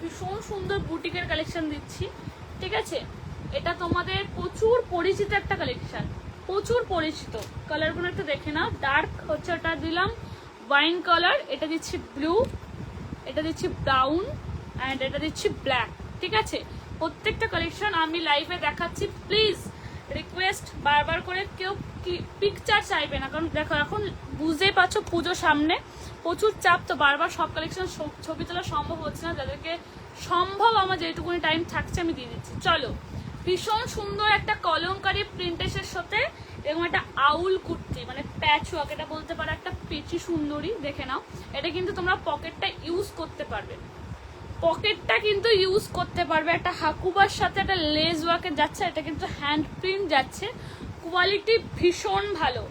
ভীষণ সুন্দর বুটিকের কালেকশন দিচ্ছি, ঠিক আছে। এটা তোমাদের প্রচুর পরিচিত একটা কালেকশন, প্রচুর পরিচিত। কালারগুলো একটু দেখে নাও। ডার্ক হচ্ছে ওটা দিলাম ওয়াইন কালার, এটা দিচ্ছি ব্লু, এটা দিচ্ছি ব্রাউন অ্যান্ড এটা দিচ্ছি ব্ল্যাক, ঠিক আছে। প্রত্যেকটা কালেকশন আমি লাইভে দেখাচ্ছি। প্লিজ রিকোয়েস্ট বারবার করে কেউ পিকচার চাইবে না, কারণ দেখো এখন বুঝতেই পারছো পুজো সামনে, প্রচুর চাপ, তো বারবার সব কালেকশন ছবি তোলা সম্ভব হচ্ছে না। যাদেরকে সম্ভব আমার যেটুকুনি টাইম থাকছে আমি দিয়ে দিচ্ছি। চলো, ভীষণ সুন্দর একটা কলমকারী প্রিন্টেসের সাথে এরকম একটা আউল কুর্তি, মানে প্যাচওয়ার্ক, এটা বলতে পারো একটা পেচি সুন্দরী। দেখে নাও, এটা কিন্তু তোমরা পকেটটা ইউজ করতে পারবে, পকেটটা কিন্তু ইউজ করতে পারবে। একটা হাকুবার সাথে একটা লেস ওয়ার্কের যাচ্ছে, এটা কিন্তু হ্যান্ড প্রিন্ট যাচ্ছে। কোয়ালিটি ভীষণ ভালো,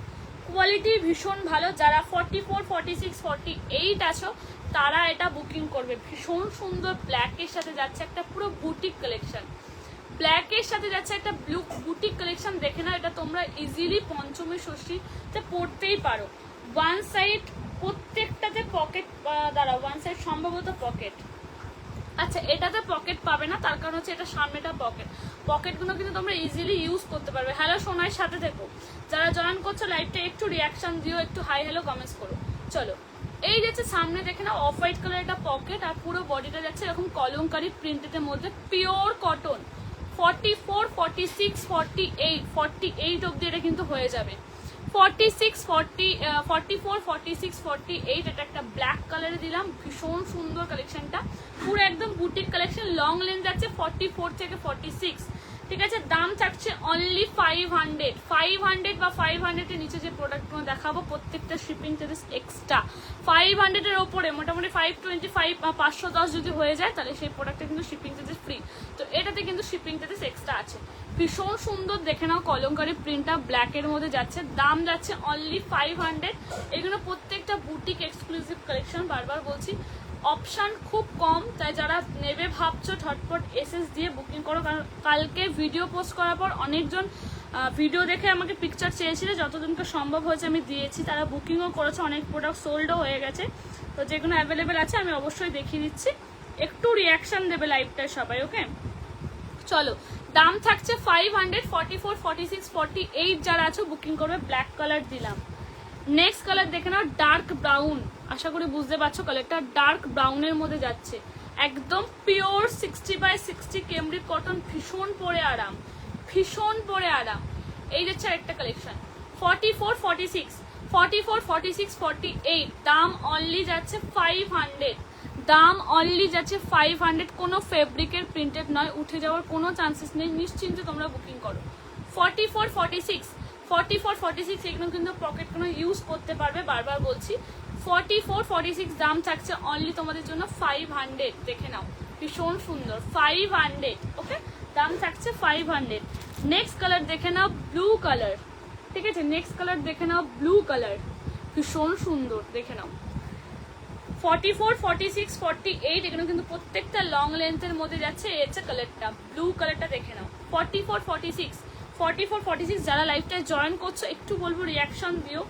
কোয়ালিটি ভীষণ ভালো। যারা 44, 46, 48 আছো তারা এটা বুকিং করবে। ভীষণ সুন্দর ব্ল্যাকের সাথে যাচ্ছে একটা পুরো বুটিক কালেকশন, ব্ল্যাকের সাথে যাচ্ছে একটা ব্লু বুটিক কালেকশন। দেখে না, এটা তোমরা ইজিলি পঞ্চমী ষষ্ঠীতে পড়তেই পারো। ওয়ান সাইড প্রত্যেকটাতে পকেট, দাঁড়াও, ওয়ান সাইড সম্ভবত পকেট। আচ্ছা, এটাতে পকেট পাবে না, তার কারণ হচ্ছে এটা সামনেটা পকেট। পকেটগুলো কিন্তু তোমরা ইজিলি ইউজ করতে পারবে। হ্যালো সোনার সাথে থেকো, যারা জয়েন করছো লাইভটা একটু রিয়াকশন দিও, একটু হাই হ্যালো কমেন্টস করো। চলো, এই যাচ্ছে সামনে দেখে না অফ হোয়াইট কালার একটা পকেট, আর পুরো বডিটা যাচ্ছে এরকম কলমকারী প্রিন্টের মধ্যে, পিওর কটন। 44, 46, 48, 48 অব্দি এটা কিন্তু হয়ে যাবে। 46, 40, 44, 46, 48, এটা একটা ব্ল্যাক কালারে দিলাম। ভীষণ সুন্দর কালেকশনটা, পুরো একদম বুটিক কালেকশন। লং লেন্থ আছে 44 থেকে 46, ঠিক আছে। দাম থাকছে অনলি 500, 500 বা 500 এর নিচে যে প্রোডাক্টগুলো দেখাবো প্রত্যেকটা শিপিং চার্জেস এক্সট্রা। 500 এর ওপরে মোটামুটি 525 বা 510 যদি হয়ে যায় তাহলে সেই প্রোডাক্টটা কিন্তু শিপিং চার্জেস ফ্রি, তো এটাতে কিন্তু শিপিং চার্জেস এক্সট্রা আছে। ভীষণ সুন্দর, দেখে নাও কলমকারী প্রিন্টটা ব্ল্যাকের মধ্যে যাচ্ছে। দাম যাচ্ছে অনলি 500। এগুলো প্রত্যেকটা বুটিক এক্সক্লুসিভ কালেকশন, বারবার বলছি অপশান খুব কম, তাই যারা নেবে ভাবছো ঝটপট এসএস দিয়ে বুকিং করো। কারণ কালকে ভিডিও পোস্ট করার পর অনেকজন ভিডিও দেখে আমাকে পিকচার চেয়েছিল, যতজনকে সম্ভব হয়েছে আমি দিয়েছি, তারা বুকিংও করেছে, অনেক প্রোডাক্ট সোল্ডও হয়ে গেছে। তো যেগুলো অ্যাভেলেবেল আছে আমি অবশ্যই দেখিয়ে দিচ্ছি, একটু রিয়াকশান দেবে লাইভটায় সবাই, ওকে। চলো, দাম থাকছে 500, 44, 46, 48 যারা আছো বুকিং করবে। ব্ল্যাক কালার দিলাম। নেক্সট কালার দেখে নাও, ডার্ক ব্রাউন। আশা করি বুঝতে পারছো কালারটা ডার্ক ব্রাউনের মধ্যে যাচ্ছে, একদম পিওর 60/60 কেমব্রিক কটন। ভীষণ পরে আরাম, ভীষণ পরে আরাম। এই যাচ্ছে আরেকটা কালেকশন 44, 46, 44, 46, 48। দাম অনলি যাচ্ছে 500, দাম অনলি যাচ্ছে 500। কোনো ফেব্রিকের প্রিন্টেড নয়, উঠে যাওয়ার কোনো চান্সেস নেই, নিশ্চিন্তে তোমরা বুকিং করো। 44, 46, 44, 46 এগুলো কিন্তু পকেট কোনো ইউজ করতে পারবে, বারবার বলছি। 44, 46 দাম থাকছে অনলি তোমাদের জন্য 500। দেখে নাও, ভীষণ সুন্দর, 500, ওকে। দাম থাকছে 500। নেক্সট কালার দেখে নাও, ব্লু কালার, ঠিক আছে। নেক্সট কালার দেখে নাও, ব্লু কালার, ভীষণ সুন্দর, দেখে নাও। 44, 46, 48 এগুলো কিন্তু প্রত্যেকটা লং লেন্থের মধ্যে যাচ্ছে। এই হচ্ছে কালারটা, ব্লু কালারটা দেখে নাও। 44, 46, 44, 46 যারা লাইভটায় জয়েন করছো একটু বলবো রিয়াকশন দিও,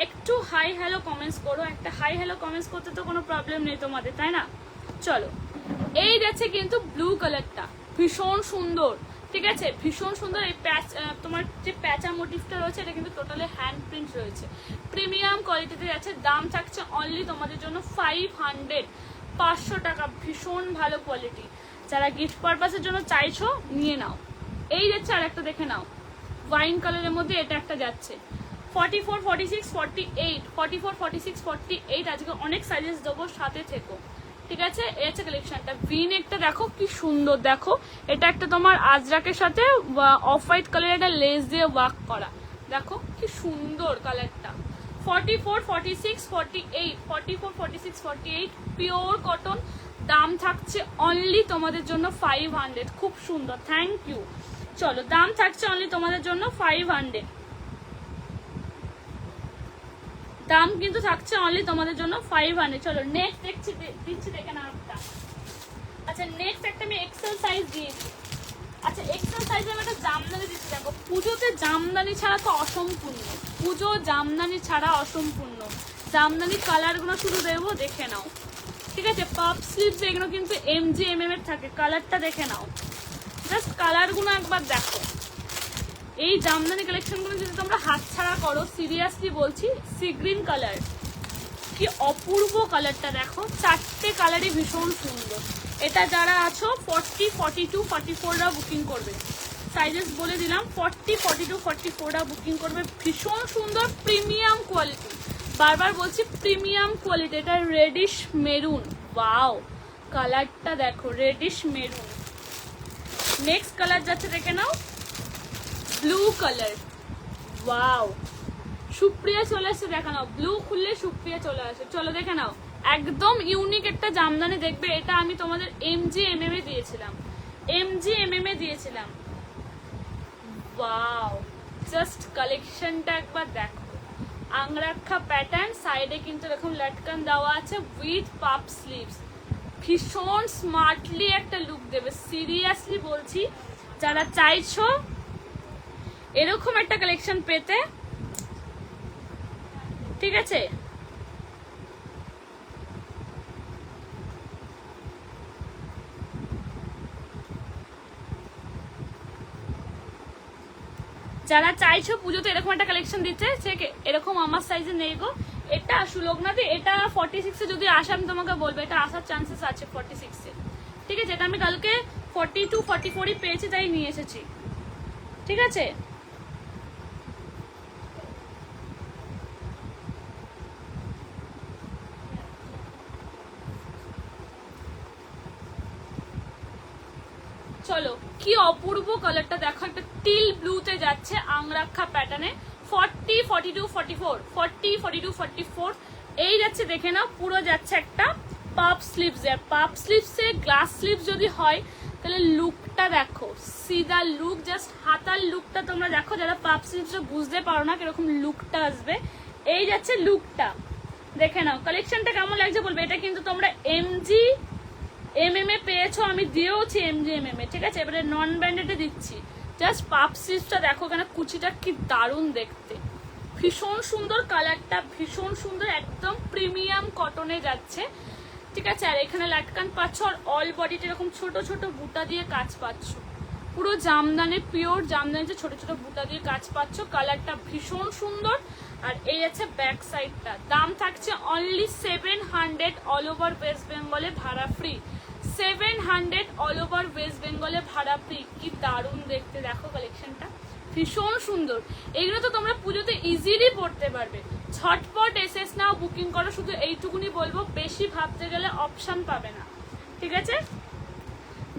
একটু হাই হ্যালো কমেন্টস করো। একটা হাই হ্যালো কমেন্টস করতে তো কোনো প্রবলেম নেই তোমাদের, তাই না? চলো, এই যাচ্ছে কিন্তু ব্লু কালারটা, ভীষণ সুন্দর, ঠিক আছে, ভীষণ সুন্দর। এই প্যাচ, তোমার যে প্যাচা মোটিভটা রয়েছে এটা কিন্তু টোটালি হ্যান্ড প্রিন্ট রয়েছে, প্রিমিয়াম কোয়ালিটিতে যাচ্ছে। দাম থাকছে অনলি তোমাদের জন্য 500, 500 টাকা। ভীষণ ভালো কোয়ালিটি, যারা গিফট পারপাসের জন্য চাইছো নিয়ে নাও। এই যাচ্ছে আর একটা দেখে নাও, ওয়াইন কালারের মধ্যে এটা একটা যাচ্ছে। 44, 46, 48, 44, 46, 48। আজকে অনেক সাইজেস দেবো, সাথে থেকো, ঠিক আছে। এই হচ্ছে কালেকশনটা। ভি নেকটা দেখো কি সুন্দর, দেখো এটা একটা তোমার আজরাকের সাথে অফ হোয়াইট কালারের একটা লেস দিয়ে ওয়ার্ক করা, দেখো কি সুন্দর কালারটা। 44, 46, 48, 44, 46, 48 পিওর কটন। দাম থাকছে অনলি তোমাদের জন্য 500, খুব সুন্দর, থ্যাংক ইউ। চলো, দাম থাকছে অনলি তোমাদের জন্য 500, দাম কিন্তু থাকছে অনলি তোমাদের জন্য 500। চলো নেক্সট দিচ্ছি দেখে নাও একটা। আচ্ছা, নেক্সট একটা আমি এক্সেল সাইজ দিয়েছি। আচ্ছা, এক্সেল সাইজে আমি একটা জামদানি দিচ্ছি। দেখো, পুজোতে জামদানি ছাড়া তো অসম্পূর্ণ, পুজো জামদানি ছাড়া অসম্পূর্ণ। জামদানি কালারগুলো শুধু দেবো, দেখে নাও। ঠিক আছে, পাপ স্লিভস এগুলো কিন্তু MGMM এর থাকে। কালারটা দেখে নাও, জাস্ট কালারগুলো একবার দেখো। এই জামদানি কালেকশনগুলো যদি তোমরা হাতছাড়া করো, সিরিয়াসলি বলছি, সি গ্রিন কালার, কি অপূর্ব কালারটা দেখো, চারটে কালারই ভীষণ সুন্দর। এটা যারা আছো 40, 42, 44রা বুকিং করবে, সাইজেস বলে দিলাম, 40, 42, 44রা বুকিং করবে। ভীষণ সুন্দর প্রিমিয়াম কোয়ালিটি, বারবার বলছি প্রিমিয়াম কোয়ালিটি। এটা রেডিশ মেরুন, ওয়াও কালারটা দেখো, রেডিশ মেরুন। নেক্সট কালার যাচ্ছে, দেখে নাও, ব্লু কালার, ওয়াও। সুপ্রিয়া চলে আসছে, দেখে নাও, ব্লু খুললে সুপ্রিয়া চলে আসে। চলো দেখে নাও, একদম ইউনিক একটা জামদানি দেখবে। এটা আমি তোমাদের MGMM এ দিয়েছিলাম, MGMM এ দিয়েছিলাম। ওয়াও, জাস্ট কালেকশনটা একবার দেখো। আংরাক্ষা প্যাটার্ন, সাইডে কিন্তু এরকম লটকান দেওয়া আছে উইথ পাপ স্লিভস। ভীষণ স্মার্টলি একটা লুক দেবে, সিরিয়াসলি বলছি। যারা চাইছো এরকম একটা কালেকশন পেতে, ঠিক আছে, যারা চাইছো পুজোতে এরকম একটা কালেকশন দিচ্ছে, সে এরকম আমার সাইজে নেই গো। এটা সুলগ্নাদি, এটা 46-এ যদি আসে আমি তোমাকে বলবো, এটা আসার চান্সেস আছে 46-এ, ঠিক আছে। এটা আমি কালকে 42, 44-ই পেয়েছি, তাই নিয়ে এসেছি, ঠিক আছে। চলো, কি অপূর্ব কালারটা দেখো, একটা টিল ব্লুতে যাচ্ছে আংরাক্ষা প্যাটার্নে। 40, 42, 44, 40, 42, 44 এই যাচ্ছে, দেখে নাও, পুরো যাচ্ছে একটা পাপ স্লিভস। আর পাপ স্লিভসে গ্লাস স্লিভস যদি হয় তাহলে লুকটা দেখো, সিধা লুক, জাস্ট হাতার লুকটা তোমরা দেখো। যারা পাপ স্লিভসটা বুঝতে পারো না কিরকম লুকটা আসবে, এই যাচ্ছে লুকটা, দেখে নাও। কালেকশনটা কেমন লাগছে বলবে। এটা কিন্তু তোমরা MGMM এ পেয়েছো, আমি দিয়েওছি MGMM এ, ঠিক আছে। এবারে নন ব্র্যান্ডেডে দিচ্ছি। জাস্ট পাপ স্লিভসটা দেখো, কেন কুচিটা কি দারুণ দেখতে, ভীষণ সুন্দর কালারটা, ভীষণ সুন্দর, একদম প্রিমিয়াম কটনে যাচ্ছে, ঠিক আছে। আর এখানে লাটকান পাচ্ছ, আর অল বডিতে এরকম ছোট ছোট বুটা দিয়ে কাজ পাচ্ছ, পুরো জামদানি, পিওর জামদানিতে ছোট ছোট বুটা দিয়ে কাজ পাচ্ছ। কালারটা ভীষণ সুন্দর। আর এই আছে ব্যাক সাইডটা। দাম থাকছে অনলি 700, অল ওভার ওয়েস্ট বেঙ্গলে ভাড়া ফ্রি। 700 অল ওভার ওয়েস্ট বেঙ্গলে ভাড়া ফ্রি। কি দারুণ দেখতে দেখো কালেকশনটা, ভীষণ সুন্দর। এগুলো তো তোমরা পুজোতে ইজিলি পড়তে পারবে। ঝটপট এসএস নাও, বুকিং করো, শুধু এইটুকুনি বলবো, বেশি ভাবতে গেলে অপশন পাবে না, ঠিক আছে।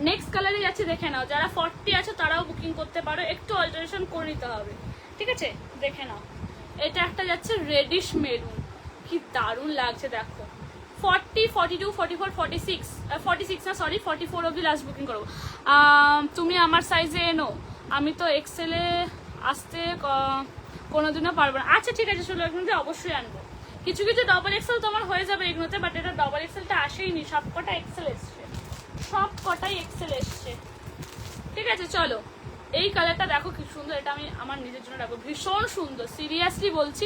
নেক্সট কালারে যাচ্ছে, দেখে নাও। যারা 40 আছে তারাও বুকিং করতে পারো, একটু অল্টারেশন করে নিতে হবে, ঠিক আছে। দেখে নাও, এটা একটা যাচ্ছে রেডিশ মেরুন, কি দারুণ লাগছে দেখো। 40, 42, 44, 46 না, সরি 44 অবধি লাস্ট বুকিং করবো। তুমি আমার সাইজে এনো, আমি তো এক্সেলে আসতে কোনোদিনও পারবো না। আচ্ছা ঠিক আছে, চলো এগুলোতে অবশ্যই আনবো। কিছু কিছু ডবল এক্সেল তোমার হয়ে যাবে এগুলোতে, বাট এটা ডবল এক্সেলটা আসেইনি, সব কটা এক্সেল এসছে, সব কটাই এক্সেল এসছে, ঠিক আছে। চলো, এই কালারটা দেখো কি সুন্দর, এটা আমি আমার নিজের জন্য রাখবো, ভীষণ সুন্দর, সিরিয়াসলি বলছি।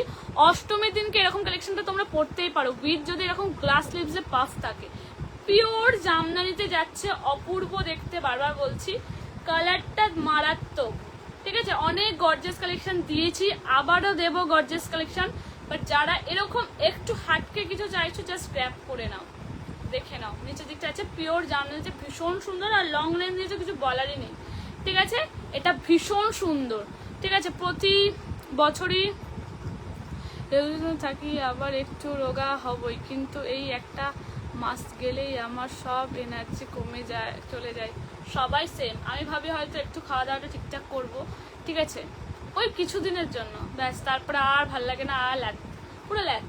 অষ্টমীর দিনকে এরকম কালেকশনটা তোমরা পড়তেই পারো, উইথ যদি এরকম গ্লাস স্লিভসে পাফ থাকে। পিওর জামদানিতে যাচ্ছে, অপূর্ব দেখতে, বারবার বলছি, কালারটা মারাত্মক, ঠিক আছে। অনেক গর্জিয়াস কালেকশন দিয়েছি, আবারও দেবো গর্জিয়াস কালেকশন, বাট যারা এরকম একটু হাটকে কিছু চাইছো, জাস্ট গ্র্যাব করে নাও, দেখে নাও। নিচের দিকটা আছে পিওর জামদানিতে, ভীষণ সুন্দর। আর লং লেন্থ দিয়েছে, কিছু বলারই নেই, ঠিক আছে। এটা ভীষণ সুন্দর, ঠিক আছে। প্রতি বছরই থাকি, আবার একটু রোগা হবই, কিন্তু এই একটা মাস গেলেই আমার সব এনার্জি কমে যায়, চলে যায়। সবাই সেম, আমি ভাবি হয়তো একটু খাওয়া দাওয়াটা ঠিকঠাক করবো, ঠিক আছে, ওই কিছুদিনের জন্য, ব্যাস, তারপরে আর ভাল লাগে না, আর ল্যাথ, পুরো ল্যাথ।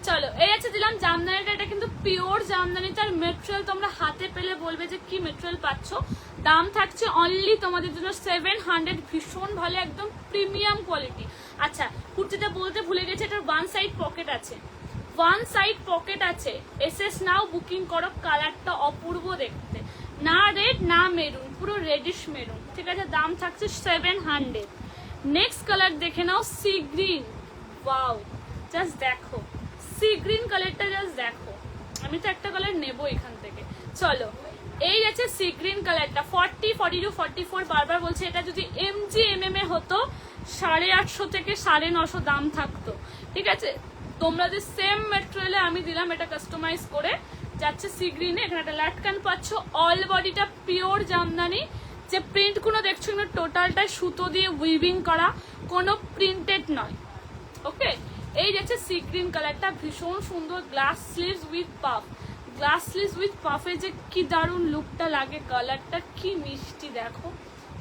চলো, এই আছে দিলাম জামদানিটা। এটা কিন্তু পিওর জামদানি, তার মেটেরিয়াল তোমরা হাতে পেলে বলবে যে কি মেটেরিয়াল পাচ্ছ। দাম থাকছে অনলি তোমাদের জন্য 700, ভীষণ ভালো, একদম প্রিমিয়াম কোয়ালিটি। আচ্ছা, কুর্তিটা বলতে ভুলে গেছে, এটার ওয়ান সাইড পকেট আছে, ওয়ান সাইড পকেট আছে। এসএস নাও, বুকিং করো। কালারটা অপূর্ব দেখতে, না রেড না মেরুন, পুরো রেডিশ মেরুন, ঠিক আছে। দাম থাকছে 700। নেক্সট কালার দেখে নাও, সি গ্রিন, ওয়াও, জাস্ট দেখো সি গ্রিন কালারটা, জাস্ট দেখো, আমি তো একটা কালার নেবো এখান থেকে। চলো এই আছে সি গ্রিন কালারটা, 40, 42, 44 বারবার বলছে। এটা যদি এমজি এমএম এ হতো 850 থেকে 950 দাম থাকতো, ঠিক আছে। তোমরা যে সেম ম্যাটেরিয়ালে আমি দিলাম, এটা কাস্টমাইজ করে যাচ্ছে সি গ্রিনে। এখানে একটা লাটকান পাচ্ছ, অল বডিটা পিওর জামদানি। যে প্রিন্টগুলো দেখছো এগুলো টোটালটাই সুতো দিয়ে উইভিং করা, কোনো প্রিন্টেড নয়, ওকে। এই যাচ্ছে সি গ্রিন কালারটা, ভীষণ সুন্দর। Glass sleeves with puff, glass sleeves with পাফে যে কি দারুণ লুকটা লাগে, কালারটা কি মিষ্টি দেখো,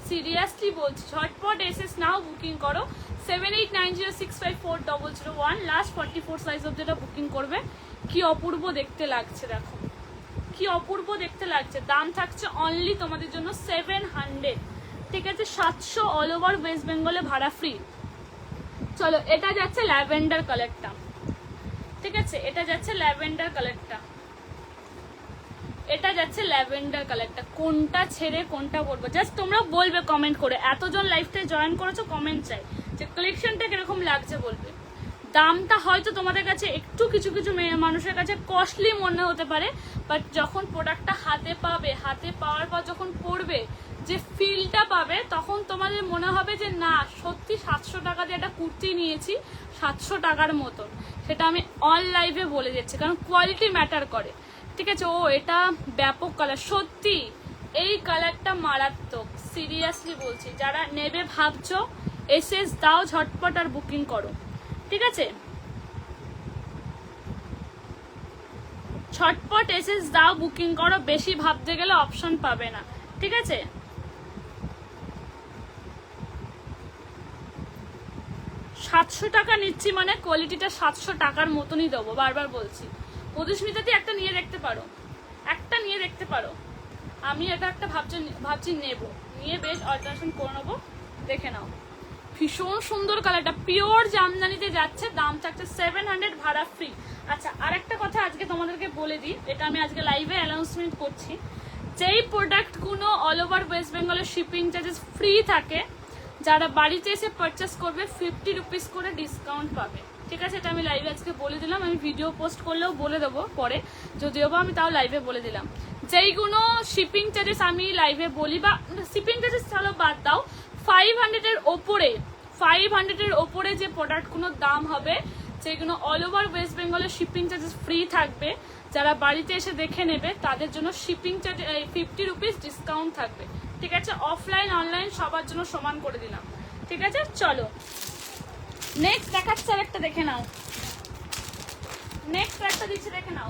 সিরিয়াসলি বলছি। ঝটপট এসএস নাও, বুকিং করো। 7890654001 লাস্ট 44 সাইজ অব যেটা বুকিং করবে। কি অপূর্ব দেখতে লাগছে দেখো, কি অপূর্ব দেখতে লাগছে। দাম থাকছে অনলি তোমাদের জন্য 700, ঠিক আছে। 700 অল ওভার ওয়েস্ট বেঙ্গলে ভাড়া ফ্রি। চলো এটা যাচ্ছে ল্যাভেন্ডার কালারটা, ঠিক আছে। এটা যাচ্ছে ল্যাভেন্ডার কালারটা, এটা যাচ্ছে ল্যাভেন্ডার কালারটা। কোনটা ছেড়ে কোনটা বলবো জাস্ট তোমরা বলবে কমেন্ট করে। এতজন লাইফটাই জয়েন করেছো, কমেন্ট চাই যে কালেকশনটা কিরকম লাগছে বলবে। দামটা হয়তো তোমাদের কাছে একটু কিছু কিছু মানুষের কাছে কস্টলি মনে হতে পারে, বাট যখন প্রোডাক্টটা হাতে পাবে, হাতে পাওয়ার পর যখন পড়বে, যে ফিলটা পাবে, তখন তোমাদের মনে হবে যে না সত্যি 700 টাকা দিয়ে একটা কুর্তি নিয়েছি 700 টাকার মতন। সেটা আমি অল লাইভে বলে যাচ্ছি, কারণ কোয়ালিটি ম্যাটার করে, ঠিক আছে। ও এটা ব্যাপক কালার, সত্যি এই কালারটা মারাত্মক, সিরিয়াসলি বলছি। যারা নেবে ভাবছো এসএস দাও ঝটপট আর বুকিং করো, ঠিক আছে। ঝটপট এসএস দাও, বুকিং করো। বেশি ভাবতে গেলে অপশন পাবে না, ঠিক আছে। সাতশো টাকা নিচ্ছি মানে কোয়ালিটিটা 700 টাকার মতনই দেবো, বারবার বলছি। মধুস্মিতাদি একটা নিয়ে দেখতে পারো, একটা নিয়ে দেখতে পারো। আমি এটা একটা ভাবছি নেব, নিয়ে বেশ অল্টারেশন করে নেবো, দেখে নাও। ভীষণ সুন্দর কালারটা, পিওর জামদানিতে যাচ্ছে, দাম থাকছে 700, ভাড়া ফ্রি। আচ্ছা আর একটা কথা আজকে তোমাদেরকে বলে দিই, এটা আমি আজকে লাইভে অ্যানাউন্সমেন্ট করছি। যেই প্রোডাক্টগুলো অল ওভার ওয়েস্ট বেঙ্গলের শিপিং চার্জেস ফ্রি থাকে, যারা বাড়িতে এসে পারচেস করবে 50 রুপিস করে ডিসকাউন্ট পাবে, ঠিক আছে। এটা আমি লাইভে আজকে বলে দিলাম, আমি ভিডিও পোস্ট করলেও বলে দেবো পরে, যদিও বা আমি তাও লাইভে বলে দিলাম। যেইগুলো শিপিং চার্জেস আমি লাইভে বলি, বা শিপিং চার্জেস চলো বাদ দাও, 500 এর ওপরে যে প্রোডাক্টগুলোর দাম হবে, যেগুলো অল ওভার ওয়েস্ট বেঙ্গলের শিপিং চার্জেস ফ্রি থাকবে, যারা বাড়িতে এসে দেখে নেবে তাদের জন্য শিপিং চার্জ 50 রুপিস ডিসকাউন্ট থাকবে, ঠিক আছে। অফলাইন অনলাইন সবার জন্য সমান করে দিলাম, ঠিক আছে। চলো নেক্সট দেখাচ্ছে, আর একটা দেখে নাও। নেক্সট একটা দিচ্ছি, দেখে নাও।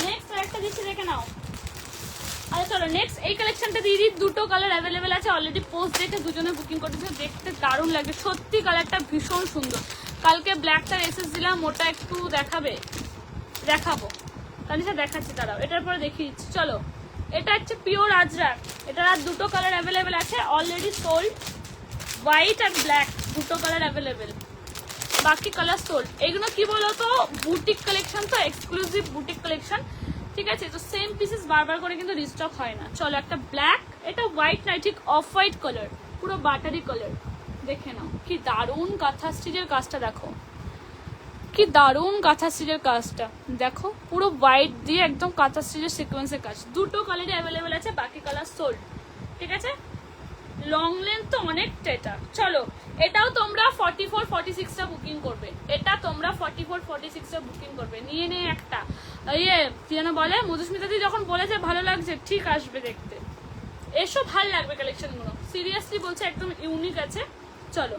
নেক্সট একটা দিচ্ছি, দেখে নাও। আচ্ছা চলো নেক্সট এই কালেকশনটা দিয়ে দিই। দুটো কালার অ্যাভেলেবেল আছে, অলরেডি পোস্ট দেখে দুজনে বুকিং করেছে, দেখতে দারুণ লাগবে সত্যি, কালারটা ভীষণ সুন্দর। কালকে ব্ল্যাকটার এসএস দিলাম, ওটা একটু দেখাবো তানিশা দেখাচ্ছি, তারাও এটার পরে দেখিয়ে দিচ্ছি। চলো এটা হচ্ছে পিওর আজরাক, এটার আর দুটো কালার অ্যাভেলেবেল আছে, অলরেডি সোল্ড। হোয়াইট আর ব্ল্যাক দুটো কালার অ্যাভেলেবেল, বাকি কালার সোল্ড। এগুলো কি বলতো বুটিক কালেকশন, তো এক্সক্লুসিভ বুটিক কালেকশন, ঠিক আছে। তো সেম পিসেস বারবার করে কিন্তু রিস্টক হয় না। চলো একটা ব্ল্যাক, এটা হোয়াইট নাই, ঠিক অফ হোয়াইট কালার, পুরো বাটারি কালার, দেখে নাও কি দারুণ কাঁথা স্টিচের কাজটা দেখো, কি দারুণ কাঁথা স্টিচের কাজটা দেখো, পুরো হোয়াইট দিয়ে একদম কাঁথা স্টিচের সিকোয়েন্সের কাজ। দুটো কালারই অ্যাভেলেবেল আছে, বাকি কালার সোল্ড, ঠিক আছে। লং লেন্থ তো অনেকটা এটা। চলো এটাও তোমরা 44, 46টা বুকিং করবে, এটা তোমরা 44, 46টা বুকিং করবে। নিয়ে একটা ইয়ে কি যেন বলে, মধুস্মিতাদি যখন বলেছে ভালো লাগছে, ঠিক আসবে দেখতে, এসো ভাল লাগবে কালেকশনগুলো, সিরিয়াসলি বলছে, একদম ইউনিক আছে। চলো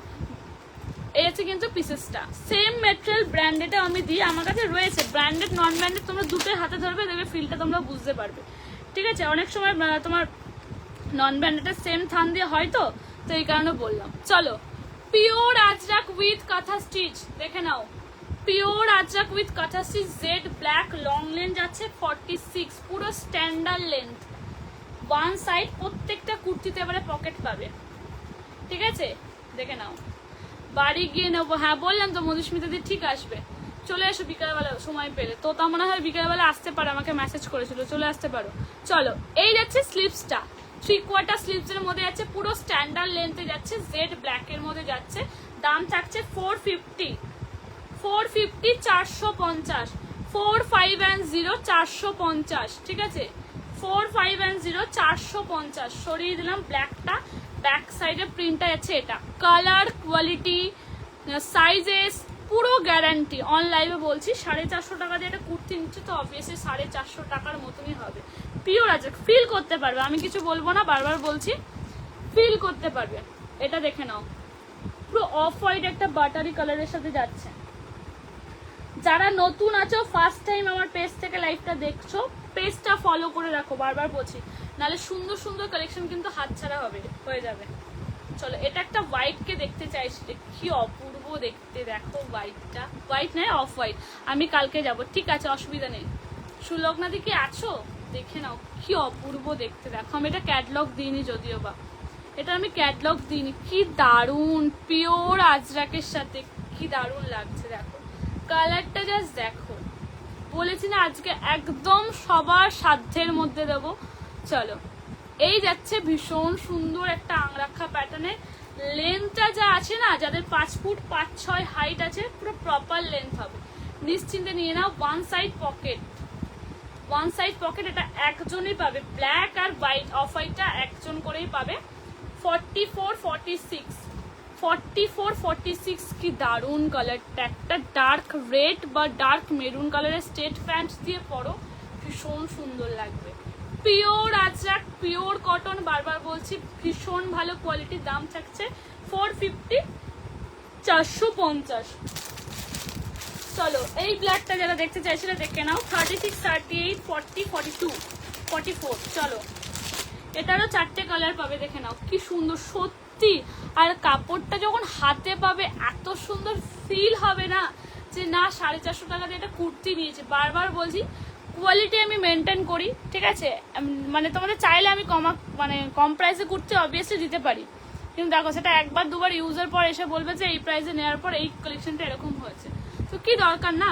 এই আছে কিন্তু পিসেসটা, সেম ম্যাটেরিয়াল ব্র্যান্ডেডে আমি দিই, আমার কাছে রয়েছে ব্র্যান্ডেড নন ব্র্যান্ডেড, তোমরা দুটোই হাতে ধরবে, দেখবে ফিলটা তোমরা বুঝতে পারবে, ঠিক আছে। অনেক সময় তোমার নন ব্র্যান্ডেডের সেম থান দিয়ে হয়, তো এই কারণে বললাম। চলো পিওর আজরাক উইথ কাঁথা স্টিচ, দেখে নাও, পিওর আজরাক উইথ কাঁথা stitch, jet black, long length যাচ্ছে 46, পুরো স্ট্যান্ডার্ড লেন্থ, ওয়ান সাইড। প্রত্যেকটা কুর্তিতে এবারে পকেট পাবে, ঠিক আছে, দেখে নাও। বাড়ি গিয়ে নেবো, হ্যাঁ বললাম তো মধুস্মিতাদি ঠিক আসবে, চলে এসো বিকালবেলা সময় পেলে, তো তা মনে হয় বিকালবেলা আসতে পারে, আমাকে মেসেজ করেছিল, চলে আসতে পারো। চলো এই যাচ্ছে স্লিভসটা, 3/4 স্লিভস এর মধ্যে যাচ্ছে, পুরো স্ট্যান্ডার্ড লেন্থে যাচ্ছে, জেড ব্ল্যাক এর মধ্যে যাচ্ছে, দাম থাকছে 450, 450, 4510 450, ঠিক আছে 4510 450। সরিয়ে দিলাম ব্ল্যাকটা, ব্যাক সাইডে প্রিন্টটা আছে। এটা কালার, কোয়ালিটি, সাইজেস পুরো গ্যারান্টি। অন লাইভে বলছি 450 টাকা দিয়ে একটা কুর্তি নিচ্ছে, তো অবভিয়াসলি 450 টাকার মতনই হবে। পিওর আছে, ফিল করতে পারবে, আমি কিছু বলবো না, বারবার বলছি ফিল করতে পারবে। এটা দেখে নাও, পুরো অফ হোয়াইট একটা বাটারি কালারের সাথে যাচ্ছে। যারা নতুন আছো, ফার্স্ট টাইম আমার পেজ থেকে লাইভটা দেখছো, পেজটা ফলো করে রাখো, বারবার বলছি, নাহলে সুন্দর সুন্দর কালেকশন কিন্তু হাতছাড়া হয়ে যাবে। চলো, এটা একটা হোয়াইট কে দেখতে চাইছি, কি অপূর্ব দেখতে, দেখো হোয়াইটটা, হোয়াইট নয় অফ হোয়াইট। আমি কালকে যাব, ঠিক আছে, অসুবিধা নেই। সুলগ্না দি কি আছো? দেখে নাও কি অপূর্ব দেখতে, দেখো। আমি এটা ক্যাটলগ দিইনি যদিও বা, এটা আমি ক্যাটলগ দিইনি। কি দারুন, পিওর আজরাকের সাথে কি দারুন লাগছে, দেখো কালারটা জাস্ট দেখো। বলেছি না আজকে একদম সবার সাধ্যের মধ্যে দেবো। চলো, এই যাচ্ছে ভীষণ সুন্দর একটা আংরাখা প্যাটার্নের। লেন্থটা যা আছে না, যাদের 5 ফুট 5-6 হাইট আছে, পুরো প্রপার লেন্থ হবে, নিশ্চিন্তে নিয়ে নাও। One side pocket, one side pocket, এটা একজনই পাবে, ব্ল্যাক আর হোয়াইট, অফ হোয়াইটটা একজন করেই পাবে। 44-46, কি দারুন কালারটা, একটা ডার্ক রেড বা ডার্ক মেরুন কালারের স্ট্রেট প্যান্ট দিয়ে পরো, ভীষণ সুন্দর লাগবে। পিওর আজরাক, পিওর কটন, বারবার বলছি, ভীষণ ভালো কোয়ালিটি। দাম থাকছে 450, 450। চলো, এই ব্ল্যাকটা যারা দেখতে চাইছিলে দেখে নাও। 36, 38, 40, 42, 44। চলো, এটারও 4টে কালার পাবে, দেখে নাও কি সুন্দর সত্যি। আর কাপড়টা যখন হাতে পাবে এত সুন্দর ফিল হবে না যে না 450 টাকা দিয়ে এটা কুর্তি নিয়েছে। বারবার বলছি কোয়ালিটি আমি মেনটেন করি, ঠিক আছে, মানে তোমাদের চাইলে আমি কম প্রাইসে কুর্তি অবভিয়াসলি দিতে পারি, কিন্তু দেখো সেটা একবার দুবার ইউজের পর এসে বলবে যে এই প্রাইসে নেওয়ার পর এই কালেকশনটা এরকম হয়েছে, তো কি দরকার না।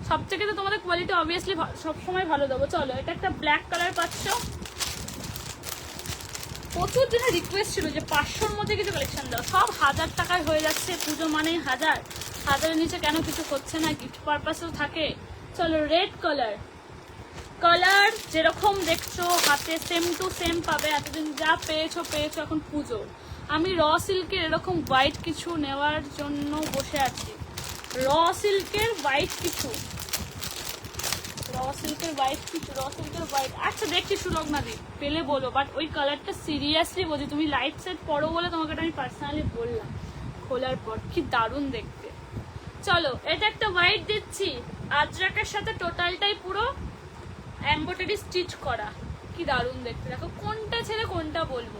সব থেকে তো তোমাদের কোয়ালিটি অবভিয়াসলি সবসময় ভালো দেবো। চলো, এটা একটা ব্ল্যাক কালার পাচ্ছ। প্রচুর জনের রিকোয়েস্ট ছিল যে 500-র মধ্যে কিছু কালেকশন দাও, সব 1000 টাকায় হয়ে যাচ্ছে, পুজো মানেই 1000, 1000-এর নিচে কেন কিছু হচ্ছে না, গিফট পারপাসেও থাকে। চলো, রেড কালার, কালার যেরকম দেখছো হাতে সেম টু সেম পাবে, এতদিন যা পেয়েছো, এখন পুজো। আমি র সিল্কের এরকম হোয়াইট কিছু নেওয়ার জন্য বসে আছি, র সিল্কের হোয়াইট কিছু, আচ্ছা দেখছি সুলগ্না দি, পেলে বলো, বাট ওই কালারটা সিরিয়াসলি বলছি, তুমি লাইট সেট পরো বলে তোমাকে আমি পার্সোনালি বললাম, খোলার পর কি দারুণ দেখতে। চলো, এটা একটা হোয়াইট দিচ্ছি, আজরাকের সাথে টোটালটাই পুরো এমব্রয়ডারি স্টিচ করা, কি দারুণ দেখতে। দেখো কোনটা ছেড়ে কোনটা বলবো,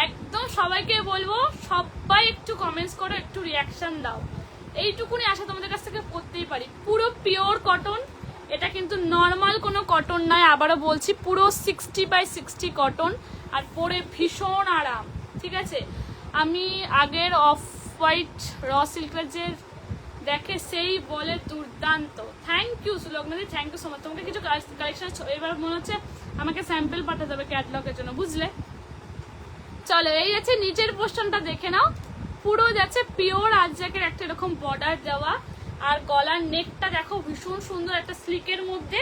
একদম সবাইকে বলবো সবাই একটু কমেন্টস করো, একটু রিয়াকশন দাও, এইটুকুনি আশা তোমাদের কাছ থেকে করতেই পারি। পুরো পিওর কটন, এটা কিন্তু নর্মাল কোনো কটন নয়, আবারও বলছি পুরো 60/60 কটন, আর পরে ভীষণ আরাম, ঠিক আছে। আমি আগের অফ হোয়াইট র সিল্কের যে দেখে সেই বলে দুর্দান্ত। থ্যাংক ইউ সুলগ্নাদি, থ্যাংক ইউ সো মাচ। তোমাকে কিছু কালেকশন এবার মনে হচ্ছে আমাকে স্যাম্পল পাঠাতে হবে ক্যাটলগের জন্য, বুঝলে। চলো, এই আছে নিচের পোর্শনটা দেখে নাও, পুরো যাচ্ছে পিওর আজরাকের একটা এরকম বর্ডার দেওয়া, আর গলার নেকটা দেখো ভীষণ সুন্দর একটা স্লিকের মধ্যে।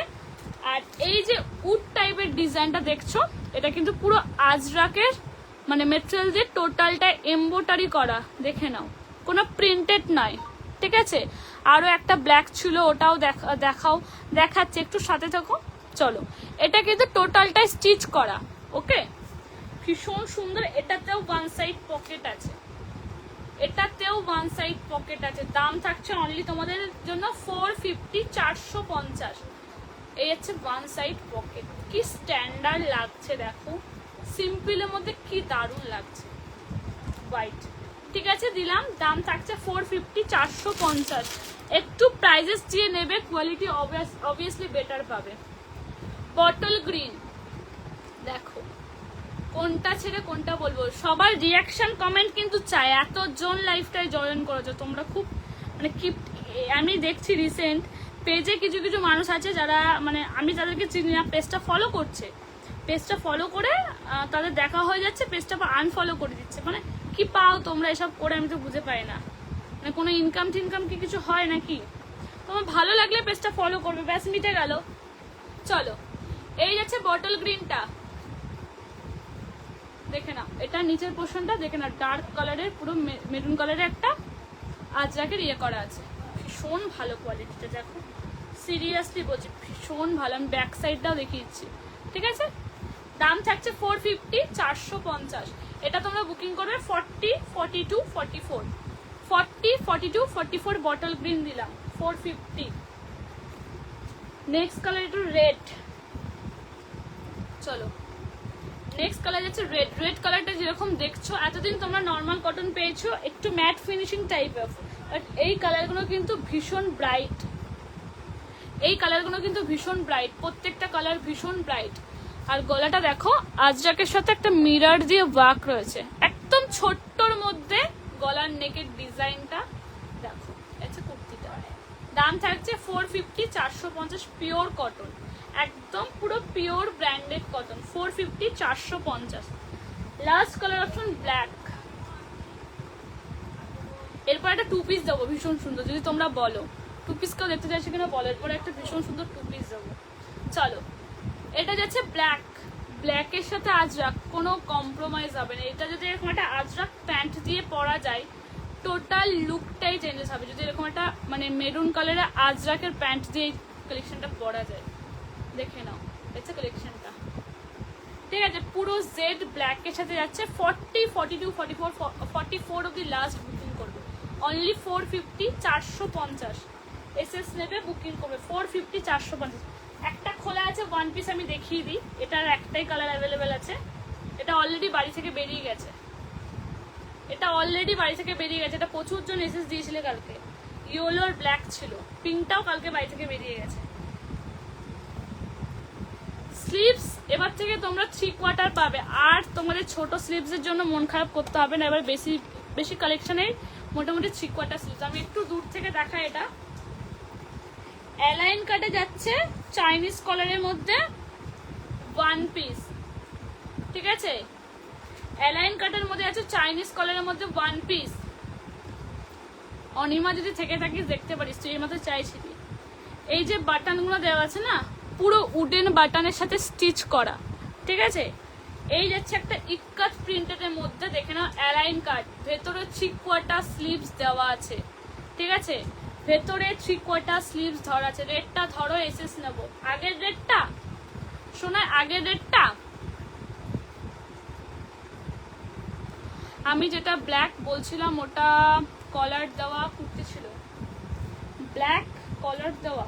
আর এই যে উড টাইপের ডিজাইনটা দেখছো, এটা কিন্তু পুরো আজরাকের মানে মেটেরিয়াল দিয়ে টোটালটা এমব্রয়ডারি করা, দেখে নাও, কোনো প্রিন্টেড নয়, ঠিক আছে। আরো একটা ব্ল্যাক ছিল, ওটাও দেখাচ্ছে, একটু সাথে থাকো। চলো, এটা কিন্তু টোটালটাই স্টিচ করা, ওকে, ভীষণ সুন্দর। এটাতেও ওয়ান সাইড পকেট আছে, দাম থাকছে অনলি তোমাদের জন্য 450, 450। এই হচ্ছে ওয়ান সাইড পকেট, কি স্ট্যান্ডার্ড লাগছে দেখো, সিম্পলের মধ্যে কি দারুণ লাগছে, হোয়াইট, ঠিক আছে, দিলাম। দাম থাকছে 450, 450। একটু প্রাইজেস দিয়ে নেবে, কোয়ালিটি অবভিয়াসলি বেটার পাবে। বটল গ্রিন, দেখো কোনটা ছেড়ে কোনটা বলবো, সবার রিয়াকশন কমেন্ট কিন্তু চাই, এতজন লাইফটাই জয়েন করেছো তোমরা, খুব মানে কি। আমি দেখছি রিসেন্ট পেজে কিছু কিছু মানুষ আছে যারা মানে আমি তাদেরকে চিনি না, পেজটা ফলো করছে, পেজটা ফলো করে তাদের দেখা হয়ে যাচ্ছে, পেজটা আনফলো করে দিচ্ছে, মানে কি পাও তোমরা এসব করে, আমি তো বুঝে পাই না, মানে কোনো ইনকাম টিনকাম কি কিছু হয় নাকি? তোমার ভালো লাগলে পেজটা ফলো করবে, ব্যাস মিটে গেল। চলো, এই যাচ্ছে বটল গ্রিনটা, দেখে না এটা নিচের পোর্শনটা দেখে না, ডার্ক কালারের পুরো মেরুন কালারের একটা আজরাকের ইয়ে করা আছে, ভীষণ ভালো কোয়ালিটিটা, দেখো সিরিয়াসলি বলছি ভীষণ ভালো। আমি ব্যাক সাইডটাও দেখিয়ে দিচ্ছি, ঠিক আছে? দাম থাকছে 450, 450। এটা তোমরা বুকিং করবে 40, 42, 44, 40, 42, 44 বটল গ্রিন দিলাম 450। নেক্সট কালার একটু রেড, চলো নেক্সট কালার যাচ্ছে রেড। রেড কালারটা যেরকম দেখছো, এতদিন তোমরা নর্মাল কটন পেয়েছো একটু ম্যাট ফিনিশিং টাইপের, বাট এই কালারগুলো কিন্তু ভীষণ ব্রাইট, এই কালারগুলো কিন্তু ভীষণ ব্রাইট, প্রত্যেকটা কালার ভীষণ ব্রাইট। আর গলাটা দেখো আজরাকের সাথে একটা মিরর দিয়ে ওয়ার্ক রয়েছে, একদম ছোট্টর মধ্যে গলার নেকের ডিজাইনটা দেখো। আচ্ছা কুর্তিটা দাম থাকছে 450, 450 পিওর কটন, একদম পুরো pure branded cotton, 450, 450। Last colour option black. এরপর একটা টু পিস দেবো ভীষণ সুন্দর, যদি তোমরা বলো টু পিস কেউ দেখতে চাইছে কিনা বলো, এরপরে একটা ভীষণ সুন্দর টু পিস দেবো। চলো, এটা যাচ্ছে ব্ল্যাক, ব্ল্যাকের সাথে আজরাক, কোনো কম্প্রোমাইজ হবে না। এটা যদি এরকম একটা আজরাক প্যান্ট দিয়ে পরা যায়, টোটাল লুকটাই চেঞ্জেস হবে। যদি এরকম একটা মানে মেরুন কালারের আজরাকের প্যান্ট দিয়ে কালেকশনটা পরা যায়, দেখে নাও এটা কালেকশনটা, ঠিক আছে? পুরো জেড ব্ল্যাকের সাথে যাচ্ছে 40, 42, 44, 44 অব্দি লাস্ট বুকিং করবে, অনলি 450, 450। এসএস নেবে বুকিং করবে 450, 450। একটা খোলা আছে ওয়ান পিস, আমি দেখিয়ে দিই, এটার একটাই কালার অ্যাভেলেবেল আছে, এটা অলরেডি বাড়ি থেকে বেরিয়ে গেছে, এটা অলরেডি বাড়ি থেকে বেরিয়ে গেছে। এটা প্রচুর জন এসএস দিয়েছিল কালকে, ইয়েলো আর ব্ল্যাক ছিল, পিঙ্কটাও কালকে বাড়ি থেকে বেরিয়ে গেছে। স্লিভস এবার থেকে তোমরা 3/4 পাবে, আর তোমাদের ছোট স্লিভসের জন্য মন খারাপ করতে হবে না। এবার বেশি বেশি কালেকশনের মোটামুটি 3/4 স্লিভস। আমি একটু দূর থেকে দেখাই, এটা অ্যালাইন কাটে যাচ্ছে চাইনিজ কলারের মধ্যে ওয়ান পিস, ঠিক আছে? অ্যালাইন কাটের মধ্যে আছে চাইনিজ কলারের মধ্যে ওয়ান পিস। অনিমা যদি থেকে থাকিস দেখতে পারিস, তুই এর মধ্যে চাইছিলি। এই যে বাটনগুলো দেওয়া আছে না, পুরো উডেন বাটনের সাথে স্টিচ করা, ঠিক আছে? এই যাচ্ছে একটা ইক্কাত প্রিন্টের মধ্যে, দেখে নাও অ্যালাইন কাট, ভেতরে 3/4 স্লিভস দেওয়া আছে, ঠিক আছে? ভেতরে 3/4 স্লিভস ধরা আছে। রেডটা ধরো, এসএস নেবো, আগের রেডটা শোনা, আগের রেডটা আমি যেটা ব্ল্যাক বলছিলাম ওটা কলার দেওয়া কুর্তি ছিল, ব্ল্যাক কলার দেওয়া।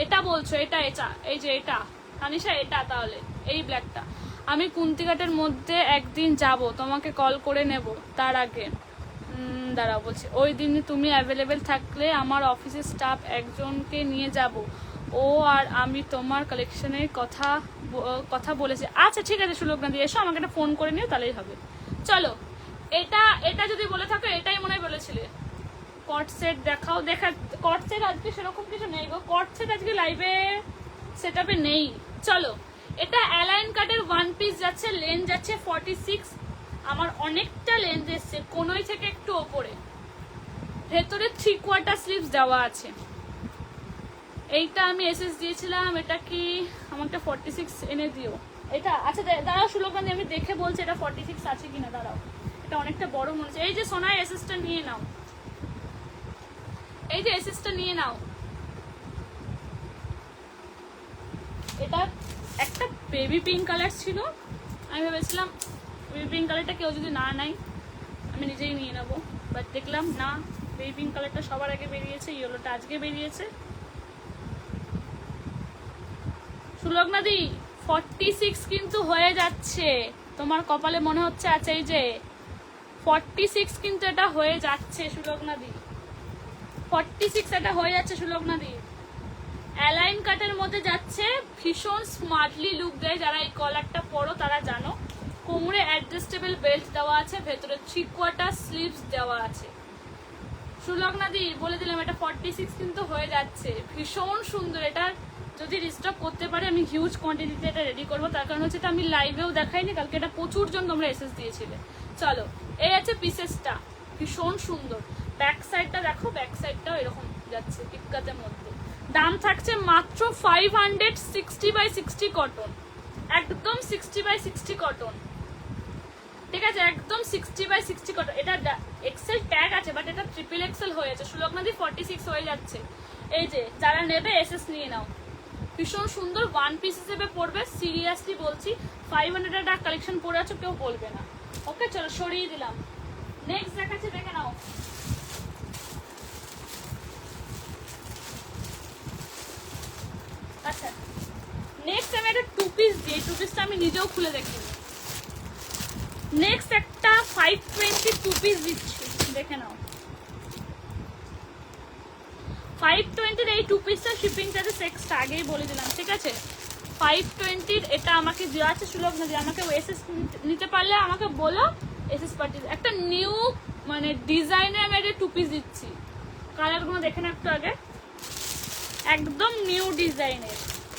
এটা বলছো, এটা এটা এই যে এটা তানিশা, এটা তাহলে এই ব্ল্যাকটা। আমি কুন্তিঘাটের মধ্যে একদিন যাব, তোমাকে কল করে নেব, তার আগে দাঁড়াও বলছি, ওই দিন তুমি অ্যাভেলেবেল থাকলে আমার অফিসের স্টাফ একজনকে নিয়ে যাব, ও আর আমি তোমার কালেকশনের কথা বলেছি। আচ্ছা ঠিক আছে সুলগ্না দিয়ে এসো, আমাকে একটা ফোন করে নিও, তাহলেই হবে। চলো, এটা এটা যদি বলে থাকো, এটাই মনে হয় বলেছিলে। কট সেট দেখাও, কট সেট আজকে সেরকম কিছু নেই গো, কট সেট আজকে লাইভে সেটআপে নেই। চলো, এটা অ্যালাইন কাটের ওয়ান পিস যাচ্ছে, লেন্থ যাচ্ছে 46, আমার অনেকটা লেন্থ এসছে, কোনোই থেকে একটু ওপরে, ভেতরে 3/4 স্লিভস দেওয়া আছে। এইটা আমি এসএস দিয়েছিলাম, এটা কি আমাকে 46 এনে দিও। এটা আচ্ছা দাঁড়াও সুলগ্না, আমি দেখে বলছি এটা 46 আছে কিনা, দাঁড়াও, এটা অনেকটা বড় মনে হচ্ছে। এই যে সোনার এসএসটা নিয়ে নাও, এই যে এসএসটা নিয়ে নাও। এটা একটা বেবি পিঙ্ক কালার ছিল, আমি ভেবেছিলাম বেবি পিঙ্ক কালারটা কেউ যদি না নেয় আমি নিজেই নিয়ে নেবো, বাট দেখলাম না, বেবি পিঙ্ক কালারটা সবার আগে বেরিয়েছে, ইয়েলোটা আজকে বেরিয়েছে। সুলগ্না দি 46 কিন্তু হয়ে যাচ্ছে, তোমার কপালে মনে হচ্ছে আছে, এই যে 46 কিন্তু এটা হয়ে যাচ্ছে সুলগ্না দি, 46 এটা হয়ে যাচ্ছে সুলগ্না দি। অ্যালাইন কাটের মধ্যে যাচ্ছে, ভীষণ স্মার্টলি লুক দেয়, যারা এই কলারটা পরো তারা জানো। কোমরে অ্যাডজাস্টেবল বেল্ট দেওয়া আছে, ভেতরে 3/4 স্লিভস দেওয়া আছে। সুলগ্না দি বলে দিলাম এটা 46 কিন্তু হয়ে যাচ্ছে, ভীষণ সুন্দর। এটা যদি রিস্টক করতে পারে আমি হিউজ কোয়ান্টিটিতে এটা রেডি করবো, তার কারণ হচ্ছে এটা আমি লাইভেও দেখাইনি কালকে, এটা প্রচুর জন তোমরা এসএস দিয়েছিলে। চলো এই আছে পিসেসটা, ভীষণ সুন্দর। ব্যাক সাইডটা দেখো, ব্যাক সাইডটাও এরকম যাচ্ছে টিক্কাতের মধ্যে। দাম থাকছে মাত্র 560/60 কটন, একদম 60/60 কটন, ঠিক আছে, একদম 60/60 কটন। এটা এক্সেল ট্যাগ আছে, বাট এটা ট্রিপল এক্সেল হয়ে যাচ্ছে, সুলগ্নাদি 46 হয়ে যাচ্ছে। এই যে যারা নেবে এসএস নিয়ে নাও, ভীষণ সুন্দর ওয়ান পিস হিসেবে পড়বে, সিরিয়াসলি বলছি। 500 টাকা কালেকশন পরে আছো, কেউ বলবে না। ওকে চলো সরিয়ে দিলাম। নেক্সট দেখাচ্ছি, দেখে নাও। আচ্ছা নেক্সট আমি একটা টু পিস দিই, টু পিসটা আমি নিজেও খুলে দেখি। নেক্সট একটা 520 টু পিস দিচ্ছি, দেখে নাও। 520 এই টু পিসটা শিপিং চার্জেস এক্সট্রা, আগেই বলে দিলাম, ঠিক আছে। 520 এটা আমাকে দেওয়া আছে সুলভ নদী, আমাকে এসএস নিতে পারলে আমাকে বলো, এসএস পার্টি। একটা নিউ মানে ডিজাইনের আমি একটা টু পিস দিচ্ছি, কালারগুলো দেখে না একটু আগে, একদম নিউ ডিজাইনের।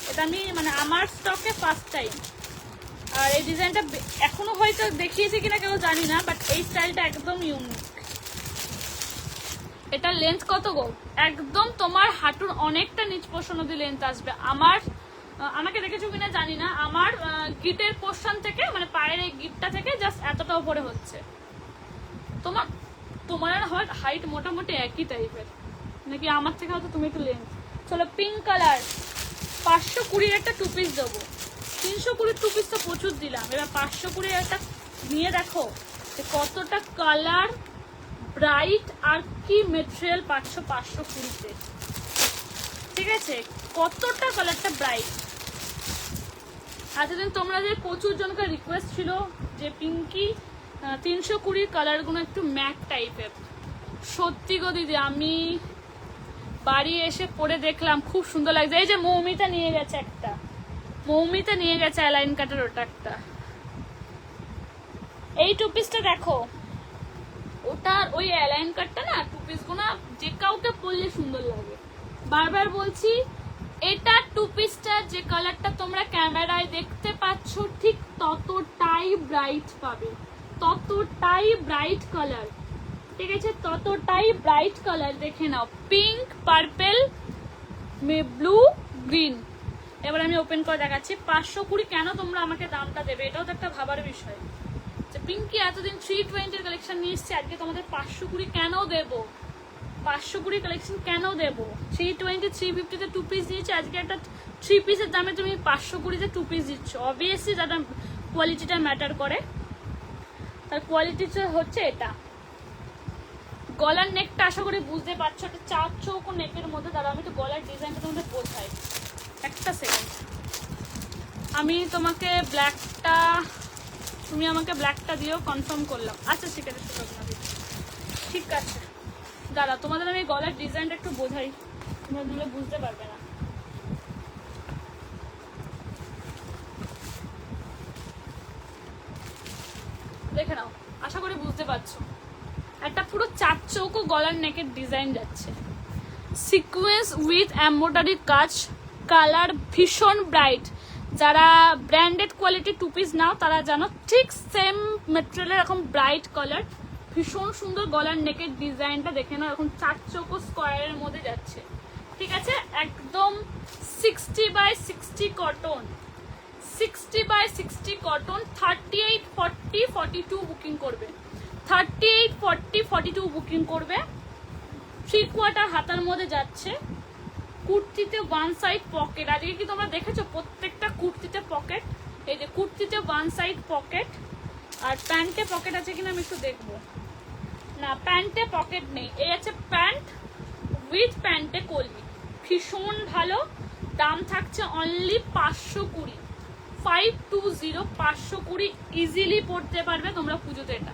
এটা আমি মানে আমার স্টকে ফার্স্ট টাইম, আর এই ডিজাইনটা এখনো হয়তো দেখিয়েছি কিনা কেউ জানি না, বাট এই স্টাইলটা একদম ইউনিক। এটা লেন্থ কত গো? একদম তোমার হাঁটুর অনেকটা নিচ পোর্শন অব্দি লেন্থ আসবে। আমাকে দেখেছো কিনা জানি না, আমার গিটের পোর্শন থেকে মানে পায়ের এই গিটটা থেকে জাস্ট এতটা উপরে হচ্ছে। তোমার হাইট মোটামুটি একই টাইপের নাকি আমার থেকে হয়তো তুমি একটু লেন্থ। চলো পিঙ্ক কালার 520 একটা টু পিস দেবো। 320 টু পিস তো প্রচুর দিলাম, এবার 520 একটা নিয়ে দেখো যে কতটা কালার ব্রাইট আর কি মেটেরিয়াল পাচ্ছ 520-তে, ঠিক আছে, কতটা কালারটা ব্রাইট। এতদিন তোমরা যে প্রচুর জনকার রিকোয়েস্ট ছিল যে পিঙ্কি 320 কালারগুলো একটু ম্যাট টাইপের, সত্যি গো দিদি আমি বাড়ি এসে পরে দেখলাম খুব সুন্দর লাগছে। এই যে মৌমিতা নিয়ে গেছে একটা, মৌমিতা নিয়ে গেছে অ্যালাইন কাটার, ওটা একটা। এই টু পিসটা দেখো, ওটার ওই অ্যালাইন কাটটা না, টু পিসগুলো যে কাউকে পরলে সুন্দর লাগে। বারবার বলছি, এটা টু পিসটা যে কালারটা তোমরা ক্যামেরায় দেখতে পাচ্ছ ঠিক ততটাই ব্রাইট পাবে, ততটাই ব্রাইট কালার, ঠিক আছে, ততটাই ব্রাইট কালার। দেখে নাও, পিঙ্ক, পার্পেল, ব্লু, গ্রিন। এবার আমি ওপেন করে দেখাচ্ছি। 520 কেন তোমরা আমাকে দামটা দেবে, এটাও তো একটা ভাবার বিষয় যে পিঙ্কি এতদিন 320 কালেকশন নিয়ে এসছে, আজকে তোমাদের 520 কেন দেবো, 520 কালেকশন কেন দেবো। 320 350-তে টু পিস দিয়েছে, আজকে একটা 3 পিসের দামে তুমি 520-তে টু পিস দিচ্ছ। অবভিয়াসলি যারা কোয়ালিটিটা ম্যাটার করে, তার কোয়ালিটিটা হচ্ছে এটা। গলার নেকটা আশা করি বুঝতে পারছো, একটা 4 চৌকো নেকের মধ্যে। দাঁড়াও আমি তো গলার ডিজাইনটা তোমাদের বোঝাই, একটা সেকেন্ড। আমি তোমাকে ব্ল্যাকটা, তুমি আমাকে ব্ল্যাকটা দিও, কনফার্ম করলাম। আচ্ছা ঠিক আছে, ঠিক আছে, দাঁড়া তোমাদের আমি গলার ডিজাইনটা একটু বোঝাই, তোমরা দিলে বুঝতে পারবে না। দেখে নাও, আশা করি বুঝতে পারছো, একটা পুরো 4 চৌকো গলার নেকের ডিজাইন যাচ্ছে, সিকোয়েন্স উইথ এমব্রয়ডারি কাজ, কালার ভীষণ ব্রাইট। যারা ব্র্যান্ডেড কোয়ালিটি টু পিস নাও তারা জানো, ঠিক সেম মেটেরিয়ালের এরকম ব্রাইট কালার, ভীষণ সুন্দর গলার নেকের ডিজাইনটা দেখে নাও, এরকম 4 চৌকো স্কোয়ারের মধ্যে যাচ্ছে, ঠিক আছে, একদম 60/60 কটন, 60/60 কটন। 38, 40, 42 বুকিং করবে, 38, 40, 42 বুকিং করবে। 3/4 হাতার মধ্যে যাচ্ছে, কুর্তিতে ওয়ান সাইড পকেট। আজকে কি তোমরা দেখেছো প্রত্যেকটা কুর্তিতে পকেট? এই যে কুর্তিতে ওয়ান সাইড পকেট, আর প্যান্টে পকেট আছে কিনা আমি একটু দেখবো। না, প্যান্টে পকেট নেই। এই আছে প্যান্ট উইথ প্যান্টে কলমি, ভীষণ ভালো। দাম থাকছে অনলি 520, 520, 520। ইজিলি পড়তে পারবে তোমরা পুজোতে, এটা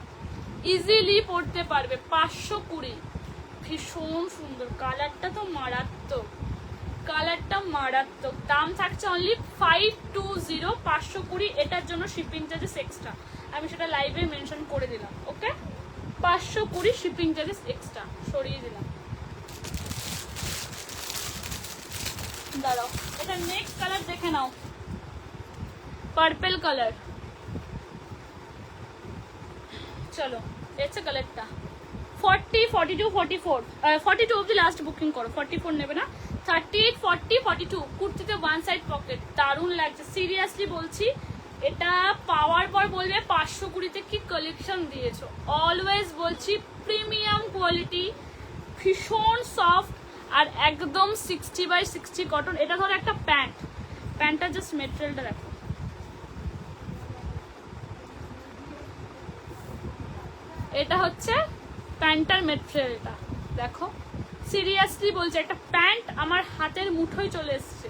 ইজিলি পড়তে পারবে। 520, ভীষণ সুন্দর কালারটা, তো মারাত্মক কালারটা, মারাত্মক। দাম থাকছে অনলি 520, 520। এটার জন্য শিপিং চার্জেস এক্সট্রা, আমি সেটা লাইভে মেনশন করে দিলাম। ওকে, 520 শিপিং চার্জেস এক্সট্রা, সরিয়ে দিলাম। দাঁড়াও, এটা নেক্সট কালার দেখে নাও, পার্পেল কালার। চলো এসছে কালারটা 40, 42, 44, 42 অবধি লাস্ট বুকিং করো, 44 নেবে না। 38, 40, 42 কুর্তিতে ওয়ান সাইড পকেট, দারুণ লাগছে সিরিয়াসলি বলছি। এটা পাওয়ার পর বলবে 520-তে কি কালেকশন দিয়েছো। অলওয়েজ বলছি প্রিমিয়াম কোয়ালিটি, ভীষণ সফট আর একদম 60/60 কটন। এটা ধরো একটা প্যান্ট, প্যান্টটা জাস্ট মেটেরিয়ালটা দেখো, এটা হচ্ছে প্যান্টার মেটেরিয়ালটা দেখো। সিরিয়াসলি বলছি একটা প্যান্ট আমার হাতের মুঠোয় চলে এসছে।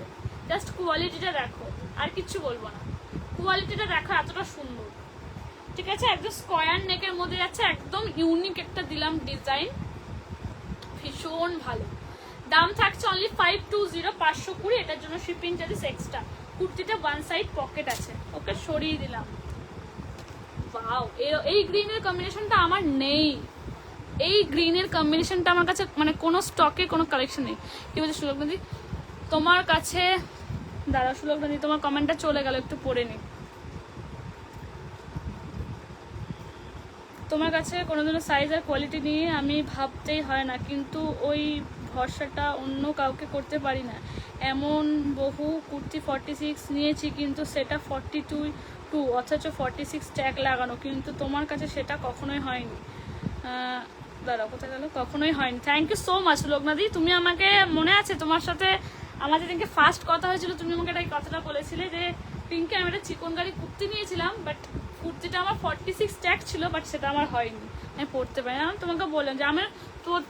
জাস্ট কোয়ালিটিটা দেখো, আর কিচ্ছু বলবো না, কোয়ালিটিটা দেখো এতটা সুন্দর। ঠিক আছে, একদম স্কোয়ার নেকের মধ্যে যাচ্ছে, একদম ইউনিক একটা দিলাম ডিজাইন, ভীষণ ভালো। দাম থাকছে অনলি 520, 520। এটার জন্য শিপিং চার্জেস এক্সট্রা। কুর্তিটা ওয়ান সাইড পকেট আছে, ওকে সরিয়ে দিলাম। ওয়াও, এই গ্রিনের কম্বিনেশনটা আমার নেই, এই গ্রিনের কম্বিনেশনটা আমার কাছে মানে কোনো স্টকে কোনো কালেকশন নেই। কি বলছে সুলগ্নদি তোমার কাছে? দাদা সুলগ্নদি তোমার কমেন্টটা চলে গেল, একটু পড়ে নি। তোমার কাছে কোনোদিনও সাইজ আর কোয়ালিটি নিয়ে আমি ভাবতেই হয় না, কিন্তু ওই ভরসাটা অন্য কাউকে করতে পারি না। এমন বহু কুর্তি 46 নিয়েছি, কিন্তু সেটা 42 অথচ 46 ট্যাগ লাগানো, কিন্তু তোমার কাছে সেটা কখনোই হয়নি। দাঁড়াও, কোথায় গেল? কখনোই হয়নি। থ্যাংক ইউ সো মাচ লোকনাদি। তুমি আমাকে মনে আছে তোমার সাথে আমাদের দিনকে ফার্স্ট কথা হয়েছিল, তুমি আমাকে একটা কথাটা বলেছিলে যে পিঙ্কে আমি একটা চিকনকারি কুর্তি নিয়েছিলাম, বাট কুর্তিটা আমার 46 ট্যাগ ছিল, বাট সেটা আমার হয়নি, আমি পড়তে পারি না। আমি তোমাকে বললাম যে আমার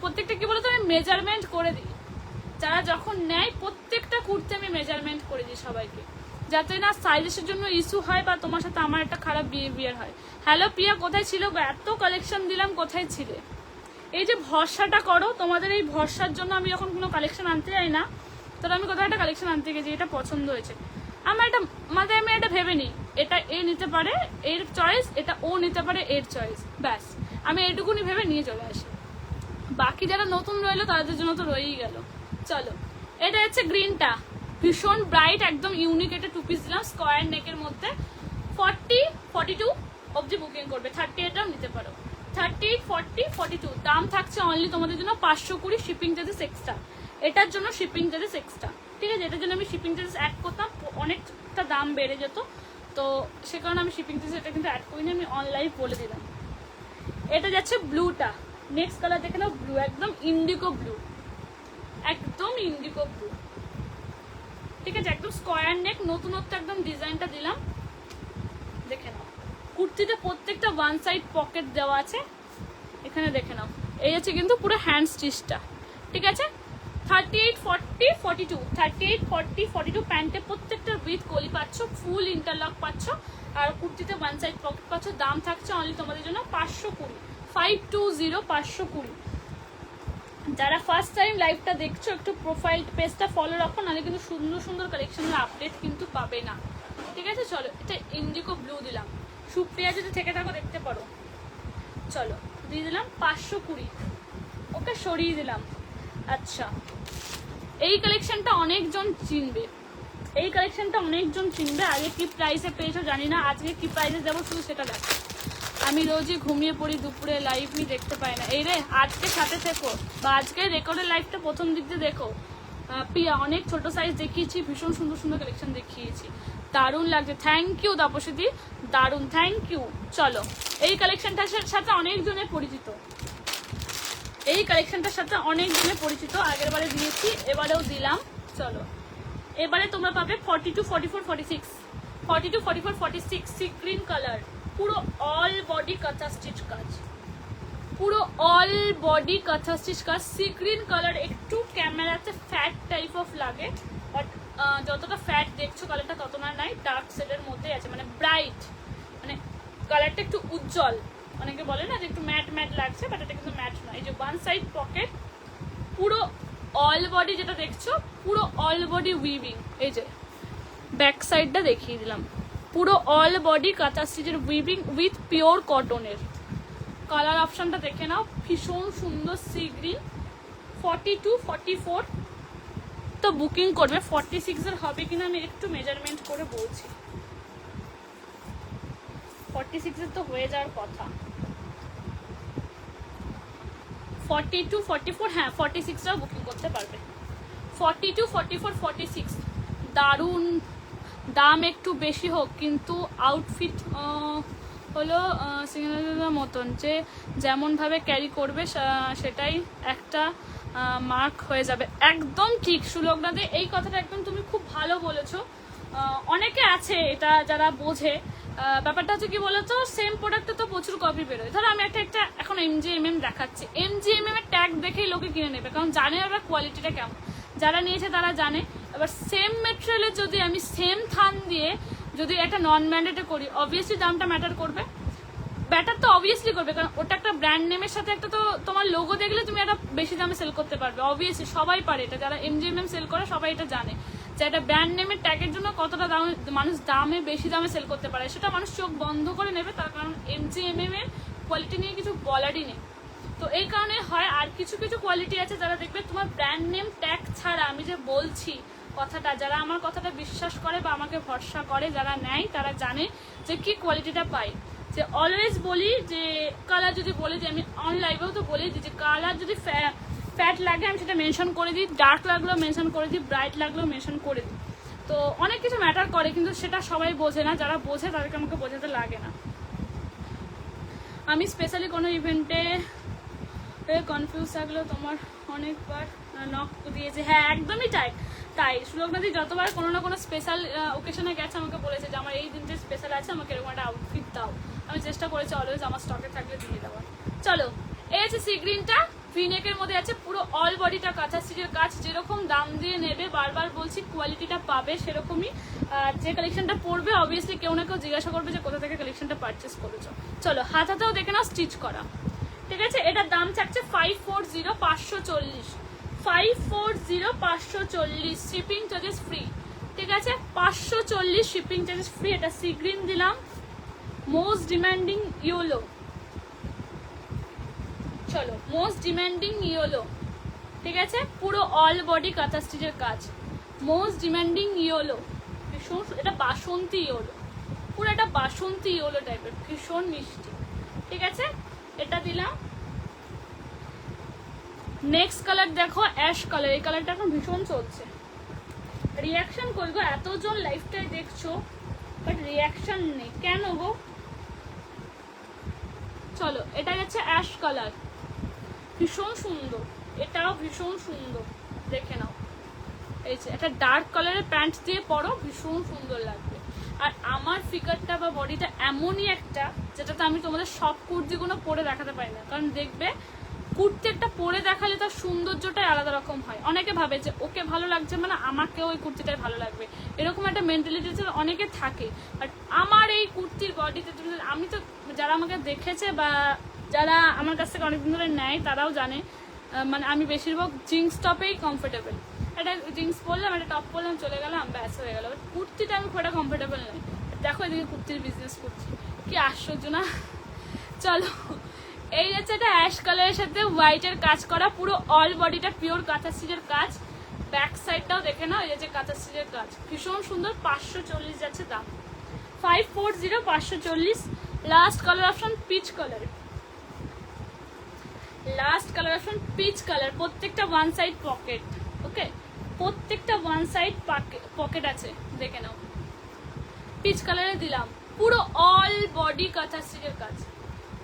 প্রত্যেকটা কি বলতো আমি মেজারমেন্ট করে দিই, যারা যখন নেয় প্রত্যেকটা কুর্তি আমি মেজারমেন্ট করে দিই সবাইকে, যাতে না সাইজের জন্য ইস্যু হয় বা তোমার সাথে আমার একটা খারাপ বিহেভিয়ার হয়। হ্যালো প্রিয়া, কোথায় ছিল? এত কালেকশন দিলাম, কোথায় ছিলে? এই যে ভরসাটা করো, তোমাদের এই ভরসার জন্য আমি যখন কোনো কালেকশন আনতে যাই না, তাহলে আমি কোথাও একটা কালেকশন আনতে গেছি, এটা পছন্দ হয়েছে আমার, এটা মাথায় আমি এটা ভেবে নিই, এটা এ নিতে পারে এর চয়েস, এটা ও নিতে পারে এর চয়েস, ব্যাস আমি এটুকুনি ভেবে নিয়ে চলে আসি। বাকি যারা নতুন রইলো তাদের জন্য তো রয়েই গেল। চলো, এটা হচ্ছে গ্রিনটা, ভীষণ ব্রাইট, একদম ইউনিক। এটা 2 পিস দিলাম স্কোয়ার নেকের মধ্যে। 40, 42 অবধি বুকিং করবে, 38টাও নিতে পারো। 38, 40, 42 দাম থাকছে অনলি তোমাদের জন্য 520, শিপিং চার্জেস এক্সট্রা। এটার জন্য শিপিং চার্জেস এক্সট্রা, ঠিক আছে? এটার জন্য আমি শিপিং চার্জেস অ্যাড করতাম, অনেকটা দাম বেড়ে যেত, তো সে কারণে আমি শিপিং চার্জেস এটা কিন্তু অ্যাড করিনি, আমি অনলাইন বলে দিলাম। এটা যাচ্ছে ব্লুটা, নেক্সট কালার দেখে নাও, ব্লু, একদম ইন্ডিগো ব্লু, একদম ইন্ডিগো ব্লু, ঠিক আছে? একদম স্কোয়ার নেক, নতুনত্ব একদম ডিজাইনটা দিলাম, দেখে নাও। কুর্তিতে প্রত্যেকটা ওয়ান সাইড পকেট দেওয়া আছে, এখানে দেখে নাও। এই হচ্ছে কিন্তু পুরো হ্যান্ড স্টিচটা, ঠিক আছে? 38, 40, 42, 38, 40, 42 প্যান্টে প্রত্যেকটা উইথ কলি পাচ্ছ, ফুল ইন্টারলক পাচ্ছ, আর কুর্তিতে ওয়ান সাইড পকেট পাচ্ছ। দাম থাকছে অনলি তোমাদের জন্য 520, 520, 520। যারা ফার্স্ট টাইম লাইভটা দেখছো একটু প্রোফাইল পেজটা ফলো রাখো, নাহলে কিন্তু সুন্দর সুন্দর কালেকশনের আপডেট কিন্তু পাবে না, ঠিক আছে? চলো, এটা ইন্ডিগো ব্লু দিলাম, সুপ্রিয়া যদি থেকে থাকো দেখতে পারো। চলো, দিয়ে দিলাম 520, ওকে সরিয়ে দিলাম। আচ্ছা, এই কালেকশনটা অনেকজন চিনবে, এই কালেকশনটা অনেকজন চিনবে। আগে কি প্রাইসে পেয়েছো জানি না, আজকে কি প্রাইসে দেবো শুধু সেটা দেখো। আমি রোজই ঘুমিয়ে পড়ি, দুপুরে লাইভ নি দেখতে পাই না। এই রে, আজকে সাথে থেকো, বা আজকে রেকর্ডের লাইভটা প্রথম দিক দিয়ে দেখো। প্রিয়া, অনেক ছোট সাইজ দেখিয়েছি, ভীষণ সুন্দর সুন্দর কালেকশন দেখিয়েছি, দারুণ লাগছে। থ্যাংক ইউ তাপসীদি, দারুণ, থ্যাংক ইউ। চলো, এই কালেকশনটার সাথে অনেকজনের পরিচিত, এই কালেকশনটার সাথে অনেকজনের পরিচিত, আগের বারে দিয়েছি, এবারেও দিলাম। চলো, এবারে তোমরা পাবে 42, 44, 46, 42, 44, 46 সি গ্রিন কালার, পুরো অল বডি কাঁথা স্টিচ কাজ, পুরো অল বডি কাঁথা স্টিচ কাজ, সি গ্রিন কালার। একটু ক্যামেরাতে ফ্যাট টাইপ অফ লাগে, বাট যতটা ফ্যাট দেখছো কালারটা তত না নাই, ডার্ক শেডের মধ্যে আছে, মানে ব্রাইট, মানে কালারটা একটু উজ্জ্বল। অনেকে বলে না যে একটু ম্যাট ম্যাট লাগছে, বাট এটা কিন্তু ম্যাট নয়। এই যে ওয়ান সাইড পকেট, পুরো অল বডি যেটা দেখছো, পুরো অল বডি উইভিং। এই যে ব্যাক সাইডটা দেখিয়ে দিলাম, পুরো অল বডি কাঁথা স্টিচের উইভিং উইথ পিওর কটনের। কালার অপশনটা দেখে নাও, ভীষণ সুন্দর সি গ্রিন। 42, 44 তো বুকিং করবে, 46 এর হবে কিনা আমি একটু মেজারমেন্ট করে বলছি। 46 এর তো হয়ে যাওয়ার কথা, 42 44, হ্যাঁ 46টাও বুকিং করতে পারবে। 42 44 46 দারুণ। দাম একটু বেশি হোক কিন্তু আউটফিট হলো সিঙ্গেলের মতন, যে যেমনভাবে ক্যারি করবে সেটাই একটা মার্ক হয়ে যাবে। একদম ঠিক সুলগ্নাদি, এই কথাটা একদম তুমি খুব ভালো বলেছো। অনেকে আছে এটা যারা বোঝে। ব্যাপারটা হচ্ছে কি বলতো, সেম প্রোডাক্টে তো প্রচুর কপি বেরোয়। ধরো আমি একটা এখন MGMM দেখাচ্ছি, MGMM এর ট্যাগ দেখেই লোকে কিনে নেবে, কারণ জানে ওরা কোয়ালিটিটা কেমন। যারা নিয়েছে তারা জানে। এবার সেম মেটেরিয়ালে যদি আমি সেম থান দিয়ে যদি একটা নন ব্র্যান্ডেডে করি, অবভিয়াসলি দামটা ম্যাটার করবে। ব্যাটার তো অবভিয়াসলি করবে, কারণ ওটা একটা ব্র্যান্ড নেমের সাথে একটা তো তোমার লোগো দেখলে তুমি একটা বেশি দামে সেল করতে পারবে। অবভিয়াসলি সবাই পারে এটা, যারা MGMM সেল করে সবাই এটা জানে যে একটা ব্র্যান্ড নেমের ট্যাগের জন্য কতটা দামে মানুষ বেশি দামে সেল করতে পারে। সেটা মানুষ চোখ বন্ধ করে নেবে, তার কারণ MGMM এর কোয়ালিটি নিয়ে কিছু বলারই নেই। তো এই কারণে হয়। আর কিছু কিছু কোয়ালিটি আছে যারা দেখবে তোমার ব্র্যান্ড নেম ট্যাগ ছাড়া, আমি যে বলছি কথাটা, যারা আমার কথাটা বিশ্বাস করে বা আমাকে ভরসা করে, যারা নেয় তারা জানে যে কি কোয়ালিটিটা পাই। যে অলওয়েজ বলি যে কালার যদি বলে, যে আমি অন লাইভেও তো বলি যে কালার যদি ফ্যাট লাগে আমি সেটা মেনশন করে দিই, ডার্ক লাগলেও মেনশন করে দিই, ব্রাইট লাগলেও মেনশন করে দিই। তো অনেক কিছু ম্যাটার করে, কিন্তু সেটা সবাই বোঝে না। যারা বোঝে তাদেরকে আমাকে বোঝাতে লাগে না। আমি স্পেশালি কোনো ইভেন্টে কনফিউজ থাকলেও তোমার অনেকবার নক দিয়েছে। হ্যাঁ একদমই তাই সুলগ্নাদি যতবার কোনো না কোনো স্পেশাল ওকেশনে গেছে আমাকে বলেছে যে আমার এই দিনটা স্পেশাল আছে, আমাকে এরকম একটা আউটফিট দাও। আমি চেষ্টা করেছি অলওয়েজ আমার স্টকে থাকলে দিয়ে দেওয়ার। চলো, এই আছে সি গ্রিনটা, ভিনেকের মধ্যে আছে, পুরো অল বডিটা কাঁথা স্টিচের কাজ। যেরকম দাম দিয়ে নেবে, বারবার বলছি কোয়ালিটিটা পাবে সেরকমই। যে কালেকশনটা পরবে অবভিয়াসলি কেউ না কেউ জিজ্ঞাসা করবে যে কোথা থেকে কালেকশনটা পারচেস করেছো। চলো হাতাতেও দেখে নাও স্টিচ করা, ঠিক আছে। এটার দাম থাকছে 540 540, 540 540, শিপিং চার্জেস ফ্রি, ঠিক আছে। 540 শিপিং চার্জেস ফ্রি। এটা সি গ্রিন দিলাম, মোস্ট ডিমান্ডিং ইয়েলো। চলো, মোস্ট ডিমান্ডিং ইয়েলো, ঠিক আছে। পুরো অল বডি কাঁথা স্টিচের কাজ, মোস্ট ডিমান্ডিং ইয়েলো। ভীষণ, এটা বাসন্তী ইয়েলো, পুরো একটা বাসন্তী ইয়েলো টাইপের, ভীষণ মিষ্টি, ঠিক আছে। এটা দিলাম। নেক্সট কালার দেখো, অ্যাশ কালার। এই কালারটা এখন ভীষণ চলছে। রিয়াকশন করবো, এতজন লাইফটাই দেখছো বাট রিয়াকশন নেই কেন গো? চলো, এটা হচ্ছে অ্যাশ কালার, ভীষণ সুন্দর, এটাও ভীষণ সুন্দর, দেখে নাও। এই যে একটা ডার্ক কালারের প্যান্ট দিয়ে পরো, ভীষণ সুন্দর লাগবে। আর আমার ফিগারটা বা বডিটা এমনই একটা, যেটাতে আমি তোমাদের সব কুর্তিগুলো পরে দেখাতে পারি না, কারণ দেখবে কুর্তি একটা পরে দেখালে তার সৌন্দর্যটাই আলাদা রকম হয়। অনেকে ভাবে যে ওকে ভালো লাগছে মানে আমাকেও ওই কুর্তিটাই ভালো লাগবে, এরকম একটা মেন্টালিটি অনেকে থাকে। বাট আমার এই কুর্তির বডিতে, আমি তো যারা আমাকে দেখেছে বা যারা আমার কাছ থেকে অনেকদিন ধরে নেয় তারাও জানে, মানে আমি বেশিরভাগ জিন্স টপেই কমফোর্টেবল। একটা জিন্স পরলাম, একটা টপ পরলাম, চলে গেলাম, ব্যাস হয়ে গেল। কুর্তিটা আমি খুব একটা কমফোর্টেবল নই। দেখো এদিকে কুর্তির বিজনেস করছি, কি আশ্চর্য না। চলো, এই হচ্ছে এটা অ্যাশ কালারের সাথে হোয়াইটের কাজ করা, পুরো অল বডিটা পিওর কাঁথা স্টিচের কাজ। ব্যাক সাইডটাও দেখে নাও, এই যে কাঁথা স্টিচের কাজ, ভীষণ সুন্দর। 540 যাচ্ছে দাম, 540 540। Last colour option peach colour, last colour option peach colour. প্রত্যেকটা ওয়ান সাইড পকেট, ওকে, প্রত্যেকটা ওয়ান সাইড পকেট আছে, দেখে নাও। পিচ কালারে দিলাম, পুরো অল বডি কাঁথা স্টিচের কাজ,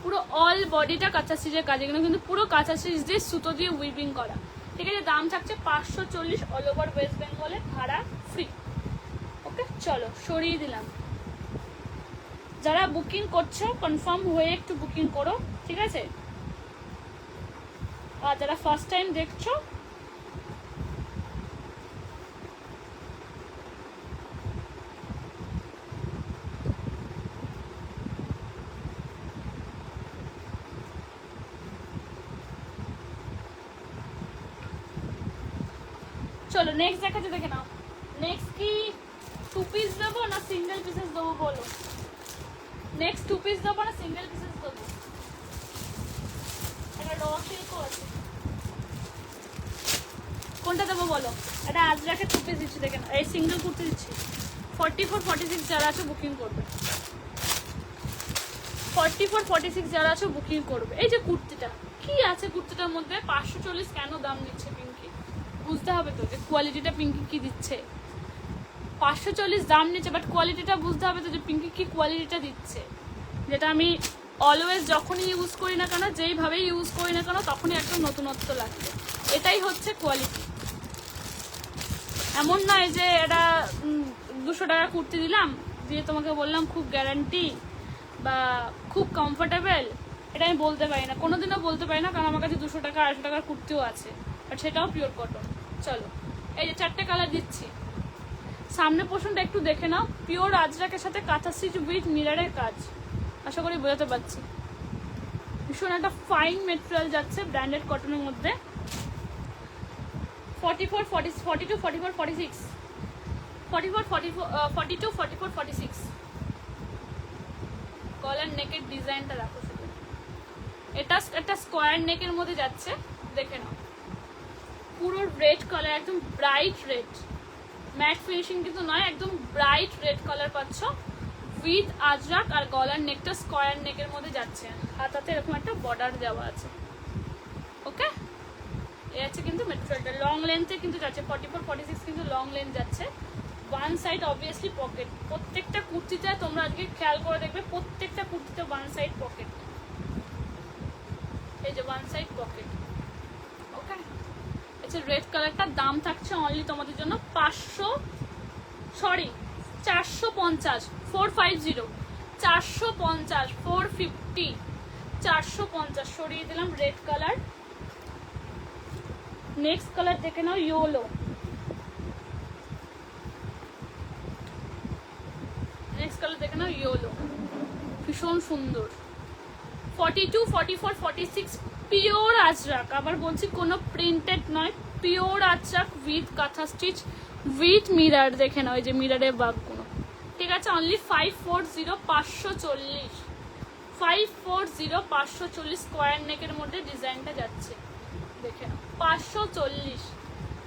পুরো অল বডিটা কাঁথা স্টিচের কাজ। এখানে কিন্তু পুরো কাঁথা স্টিচ দিয়ে সুতো দিয়ে উইভিং করা, ঠিক আছে। দাম থাকছে 540, অল ওভার ওয়েস্ট বেঙ্গলে, ভাড়া ফ্রি, ওকে। চলো, সরিয়ে দিলাম। যারা বুকিং করছো কনফার্ম হয়ে একটু বুকিং করো, ঠিক আছে। আর যারা ফার্স্ট টাইম দেখছো, চলো নেক্সট দেখাচ্ছে, দেখে নাও। নেক্সট কি 2 পিস দেবো না সিঙ্গেল পিসেস দেবো বলো? নেক্সট 2 পিস দেবো না সিঙ্গেল পিসেস দেবো? এটা র সিল্কও আছে, কোনটা দেবো বলো? এটা আজরাকে 2 পিস দিচ্ছি, দেখে নাও। এই সিঙ্গেল কুর্তি দিচ্ছি, 44 46 যারা আছে বুকিং করবে, 44 46 যারা আছে বুকিং করবে। এই যে কুর্তিটা কি আছে কুর্তিটার মধ্যে? 540 কেন দাম নিচ্ছে পিঙ্কি? বুঝতে হবে তো যে কোয়ালিটিটা পিঙ্কি কি দিচ্ছে। 540 দাম নিচ্ছে, বাট কোয়ালিটিটা বুঝতে হবে তো যে পিঙ্কি কি কোয়ালিটিটা দিচ্ছে, যেটা আমি অলওয়েজ যখনই ইউজ করি না কেন, যেইভাবেই ইউজ করি না কেন, তখনই একটা নতুনত্ব লাগবে। এটাই হচ্ছে কোয়ালিটি। এমন নয় যে এটা 200 টাকা কুর্তি দিলাম, দিয়ে তোমাকে বললাম খুব গ্যারান্টি বা খুব কমফোর্টেবল, এটা আমি বলতে পারি না, কোনোদিনও বলতে পারি না, কারণ আমার কাছে 200 টাকা 250 টাকার কুর্তিও আছে, বাট সেটাও পিওর কটন। চলো, এই যে 4টে কালার দিচ্ছি। সামনে পোর্শনটা একটু দেখে নাও, পিওর আজরাকের সাথে কাঁথা স্টিচ উইথ মিররের কাজ। আশা করি বোঝাতে পারছি। ভীষণ একটা ফাইন মেটেরিয়াল যাচ্ছে, ব্র্যান্ডেড কটনের মধ্যে। 44, 40, 42, 44, 46, 44, 42, 44, 46। কলার নেকের ডিজাইনটা দেখো শুধু, এটা একটা স্কোয়ার নেকের মধ্যে যাচ্ছে, দেখে নাও। পুরো রেড কালার, একদম ব্রাইট রেড, ম্যাট ফিনিশিং কিন্তু নয়, একদম ব্রাইট রেড কালার পাচ্ছ উইথ আজরাক। আর গলার নেকটা স্কোয়ার নেকের মধ্যে যাচ্ছে, হাতাতে এরকম একটা বর্ডার দেওয়া আছে। ওকে, এই আছে কিন্তু মেটেরিয়ালটা। লং লেন্থে কিন্তু যাচ্ছে, 44, 46 কিন্তু লং লেন্থ যাচ্ছে। ওয়ান সাইড অবভিয়াসলি পকেট, প্রত্যেকটা কুর্তিতে তোমরা আজকে খেয়াল করে দেখবে, প্রত্যেকটা কুর্তিতে ওয়ান সাইড পকেট। এই যে ওয়ান সাইড পকেট। ওকে, আচ্ছা রেড কালারটার দাম থাকছে অনলি তোমাদের জন্য 450, 450, 450, 450 সরিয়ে দিলাম রেড কালার। নেক্সট কালার দেখে নাও, ইয়েলো। নেক্সট কালার দেখে নাও, ইয়েলো, ভীষণ সুন্দর। 42, 44, 46 পিওর আজরাক। আবার বলছি কোনো প্রিন্টেড নয়, পিওর আজরাক উইথ কাঁথা স্টিচ উইথ মিরার। দেখে নাও এই যে মিরারের বাঘগুলো, ঠিক আছে। অনলি 540, 540, 540, 540 স্কোয়ার নেকের মধ্যে ডিজাইনটা যাচ্ছে, দেখে নাও 540,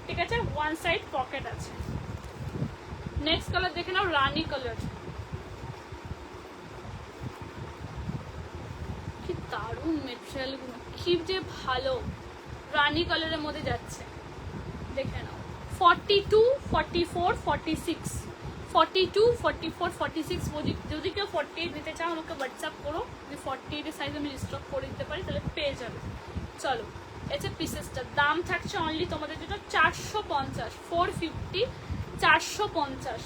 ঠিক আছে। ওয়ান সাইড পকেট আছে। নেক্সট কালার দেখে নাও, রানী কালার। কি দারুণ মেটেরিয়াল গুলো, কি যে ভালো। রানী কালারের মধ্যে যাচ্ছে, দেখে নাও। 42, 44, 46, 42, 44, 46। যদি কেউ 48 নিতে চাও আমাকে হোয়াটসঅ্যাপ করো, যদি 48 এর সাইজ আমি স্টক করে দিতে পারি তাহলে পেয়ে যাবে। চলো, এটা পিসেসটার দাম থাকছে অনলি তোমাদের জন্য 450, 450, 450,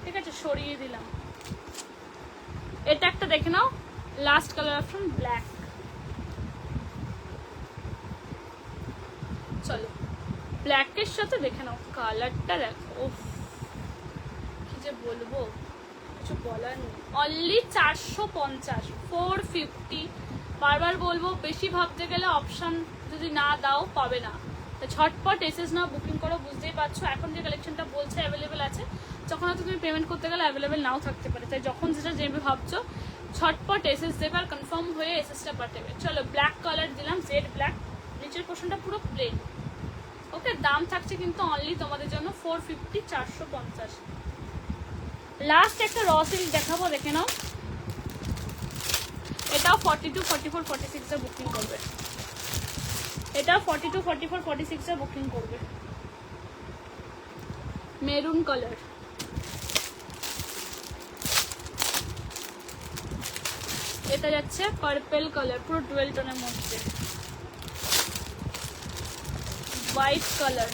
ঠিক আছে। সরিয়ে দিলাম। এটা একটা দেখে নাও, লাস্ট কালার অপশন ব্ল্যাক। চলো, ব্ল্যাকের সাথে দেখে নাও কালারটা, দেখো কি যে বলবো, কিছু বলার নেই। অনলি 450, 450। বারবার বলবো, বেশি ভাবতে গেলে অপশন যদি না দাও পাবে না। ঝটপট এসএস নাও, বুকিং করো। বুঝতেই পারছো এখন যে কালেকশনটা বলছে অ্যাভেলেবেল আছে, যখন হয়তো তুমি পেমেন্ট করতে গেলে অ্যাভেলেবেল নাও থাকতে পারে। তাই যখন যেটা যেভাবে ভাবছো ঝটপট এসএস দেবে আর কনফার্ম হয়ে এসএসটা পাঠাবে। চলো, ব্ল্যাক কালার দিলাম, জেড ব্ল্যাক। নিচের পোর্শনটা পুরো প্লেন। ওকে, দাম থাকছে কিন্তু অনলি তোমাদের জন্য 450, 450। লাস্ট একটা র সিল্ক দেখাবো, দেখে নাও। এটাও 42, 44, 46 এ বুকিং করবে। এটাও 42, 44, 46 এ বুকিং করবে। Maroon colour. এটা যাচ্ছে পার্পল কালার, পুরো ডুয়েল টোনের মধ্যে। White colour,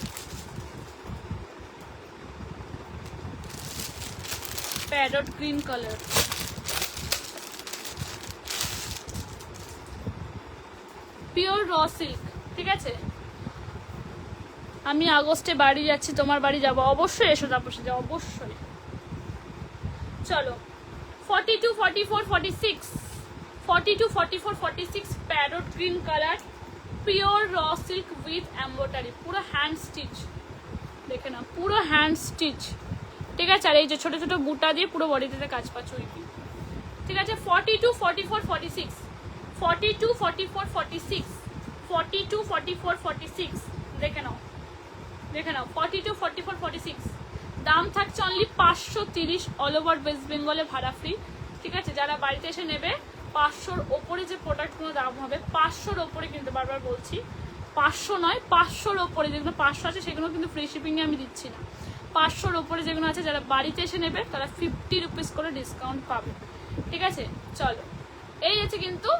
parrot green colour, pure raw silk, ঠিক আছে। আমি আগস্টে বাড়ি যাচ্ছি, তোমার বাড়ি যাবো, অবশ্যই এসো, তারপর যাও অবশ্যই। চলো, 42, 44, 46, 42, 44, 46 parrot green colour, pure raw silk with embroidery, পুরো হ্যান্ড স্টিচ। দেখে না, পুরো হ্যান্ড স্টিচ, ঠিক আছে। আর এই যে ছোট ছোট বুটা দিয়ে পুরো বডিতে কাজ পাচ্ছ, ঠিক আছে। 42, 44, 46, 42, 44, 46, 42, 44, 46। দেখে নাও, দেখে নাও, 42, 44, 46। দাম থাকছে অনলি 530, অল ওভার ওয়েস্ট বেঙ্গলে ভাড়া ফ্রি, ঠিক আছে। যারা বাড়িতে এসে নেবে 500-র ওপরে যে প্রোডাক্টগুলো দাম হবে 500-র ওপরে কিন্তু, বারবার বলছি 500 নয়, 500-র ওপরে যেগুলো 500 আছে সেগুলো কিন্তু ফ্রি শিপিংয়ে আমি দিচ্ছি না। 500-র ওপরে যেগুলো আছে যারা বাড়িতে এসে নেবে তারা 50 রুপিস করে ডিসকাউন্ট পাবে, ঠিক আছে। চলো, এই আছে কিন্তু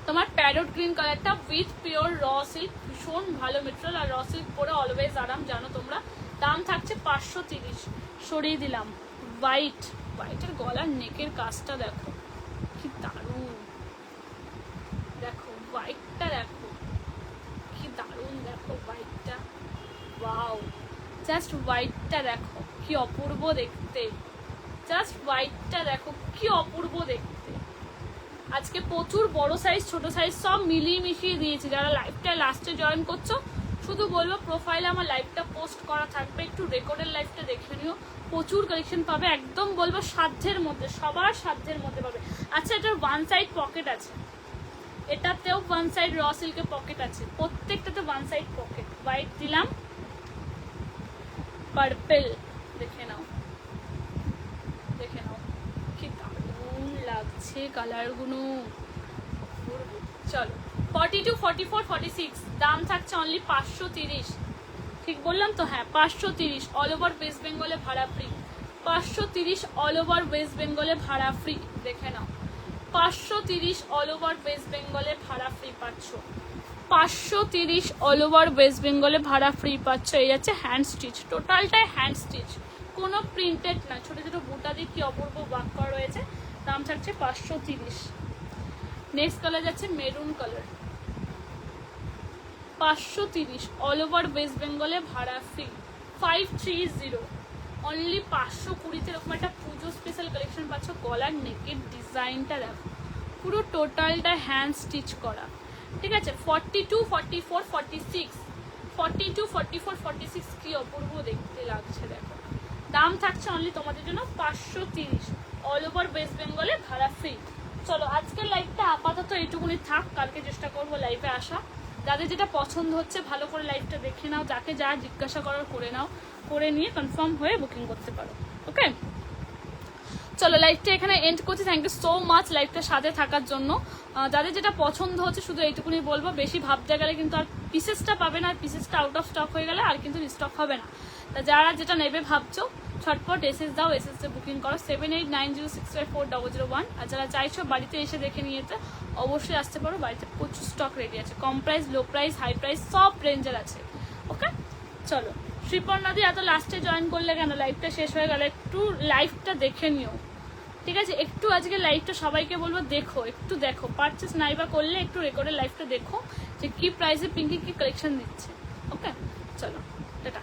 তোমার প্যারট গ্রিন কালারটা উইথ পিওর র সিল্ক, ভীষণ ভালো মেটেরিয়াল, আর র সিল্ক পরে অলওয়েজ আরাম, জানো তোমরা। দাম থাকছে 530। সরিয়ে দিলাম। হোয়াইটের গলার নেকের কাজটা দেখো কি দারুণ, দেখো হোয়াইটটা দেখো কি দারুণ, দেখো হোয়াইটটা, ওয়াও, জাস্ট হোয়াইটটা দেখো কি অপূর্ব দেখতে, জাস্ট হোয়াইটটা দেখো কি অপূর্ব দেখতে। আজকে প্রচুর বড় সাইজ ছোট সাইজ সব মিলিয়ে মিশিয়ে দিয়েছি। যারা লাইভটা লাস্টে জয়েন করছো শুধু বলবো প্রোফাইলে আমার লাইভটা পোস্ট করা থাকবে, একটু রেকর্ডের লাইভটা দেখে নিও, প্রচুর কালেকশন পাবে, একদম বলবো সাধ্যের মধ্যে, সবার সাধ্যের মধ্যে পাবে। আচ্ছা, এটার ওয়ান সাইড পকেট আছে, এটাতেও ওয়ান সাইড র সিল্কের পকেট আছে, প্রত্যেকটাতে ওয়ান সাইড পকেট। হোয়াইট দিলাম, পার্পেল, দেখে নাও দেখে নাও কি দারুণ লাগছে কালারগুলো। চলো, 42, 44, 46 দাম থাকছে অনলি 530। ঠিক বললাম তো? হ্যাঁ, 530 অল ওভার ওয়েস্ট বেঙ্গলে ভাড়া ফ্রি, 530 অল ওভার ওয়েস্ট বেঙ্গলে ভাড়া ফ্রি, দেখে নাও 530 অল ওভার ওয়েস্ট বেঙ্গলে ভাড়া ফ্রি পাচ্ছ, 530 অল ওভার ওয়েস্ট বেঙ্গলে ভাড়া ফ্রি পাচ্ছ। এই আছে হ্যান্ড স্টিচ, টোটালটাই হ্যান্ড স্টিচ, কোনো প্রিন্টেড না, ছোট ছোট বুটা দিয়ে কি অপূর্ব ওয়ার্ক করা রয়েছে। দাম থাকছে 530। নেক্সট কালার যাচ্ছে maroon colour, 530 all over West বেঙ্গলে ভাড়া ফ্রি, 530 অনলি 520-তে। এরকম একটা পুজো স্পেশাল কালেকশন পাচ্ছ। গলার নেকের ডিজাইনটা দেখো, পুরো টোটালটা হ্যান্ড স্টিচ করা, ঠিক আছে। 42, 44, 46, 42, 44, 46 কি অপূর্ব দেখতে লাগছে দেখো। দাম থাকছে অনলি তোমাদের জন্য 530 অল ওভার ওয়েস্ট বেঙ্গলে ভাড়া ফ্রি। চলো, আজকের লাইভটা আপাতত এইটুকুনি থাক, কালকে চেষ্টা করবো লাইভে আসা। যাদের যেটা পছন্দ হচ্ছে ভালো করে লাইভটা দেখে নাও, যাকে যা জিজ্ঞাসা করার করে নাও, করে নিয়ে কনফার্ম হয়ে বুকিং করতে পারো। ওকে, চলো লাইভটা এখানে এন্ড করছি। থ্যাংক ইউ সো মাচ লাইভটার সাথে থাকার জন্য। যাদের যেটা পছন্দ হচ্ছে শুধু এইটুকুনি বলবো, বেশি ভাবতে গেলে কিন্তু আর পিসেসটা পাবে না, আর পিসেসটা আউট অফ স্টক হয়ে গেলে আর কিন্তু রিস্টক হবে না। তা যারা যেটা নেবে ভাবছো ছটপট এসএস দাও, এসএসে বুকিং করো 7890654001। আর যারা চাইছো বাড়িতে এসে দেখে নিয়ে যেতে অবশ্যই আসতে পারো, বাড়িতে প্রচুর স্টক রেডি আছে, কম price, low price, high price সব রেঞ্জের আছে। ওকে, চলো। শ্রীপর্ণাদি এত লাস্টে জয়েন করলে কেন? লাইভটা শেষ হয়ে গেল, একটু লাইভটা দেখে নিও, ঠিক আছে। একটু আজকে লাইভটা সবাইকে বলবো দেখো, একটু দেখো, পারচেস নাই বা করলে একটু রেকর্ডের লাইভটা দেখো যে কি প্রাইসে পিঙ্কি কি কালেকশন দিচ্ছে। ওকে, চলো টাটা।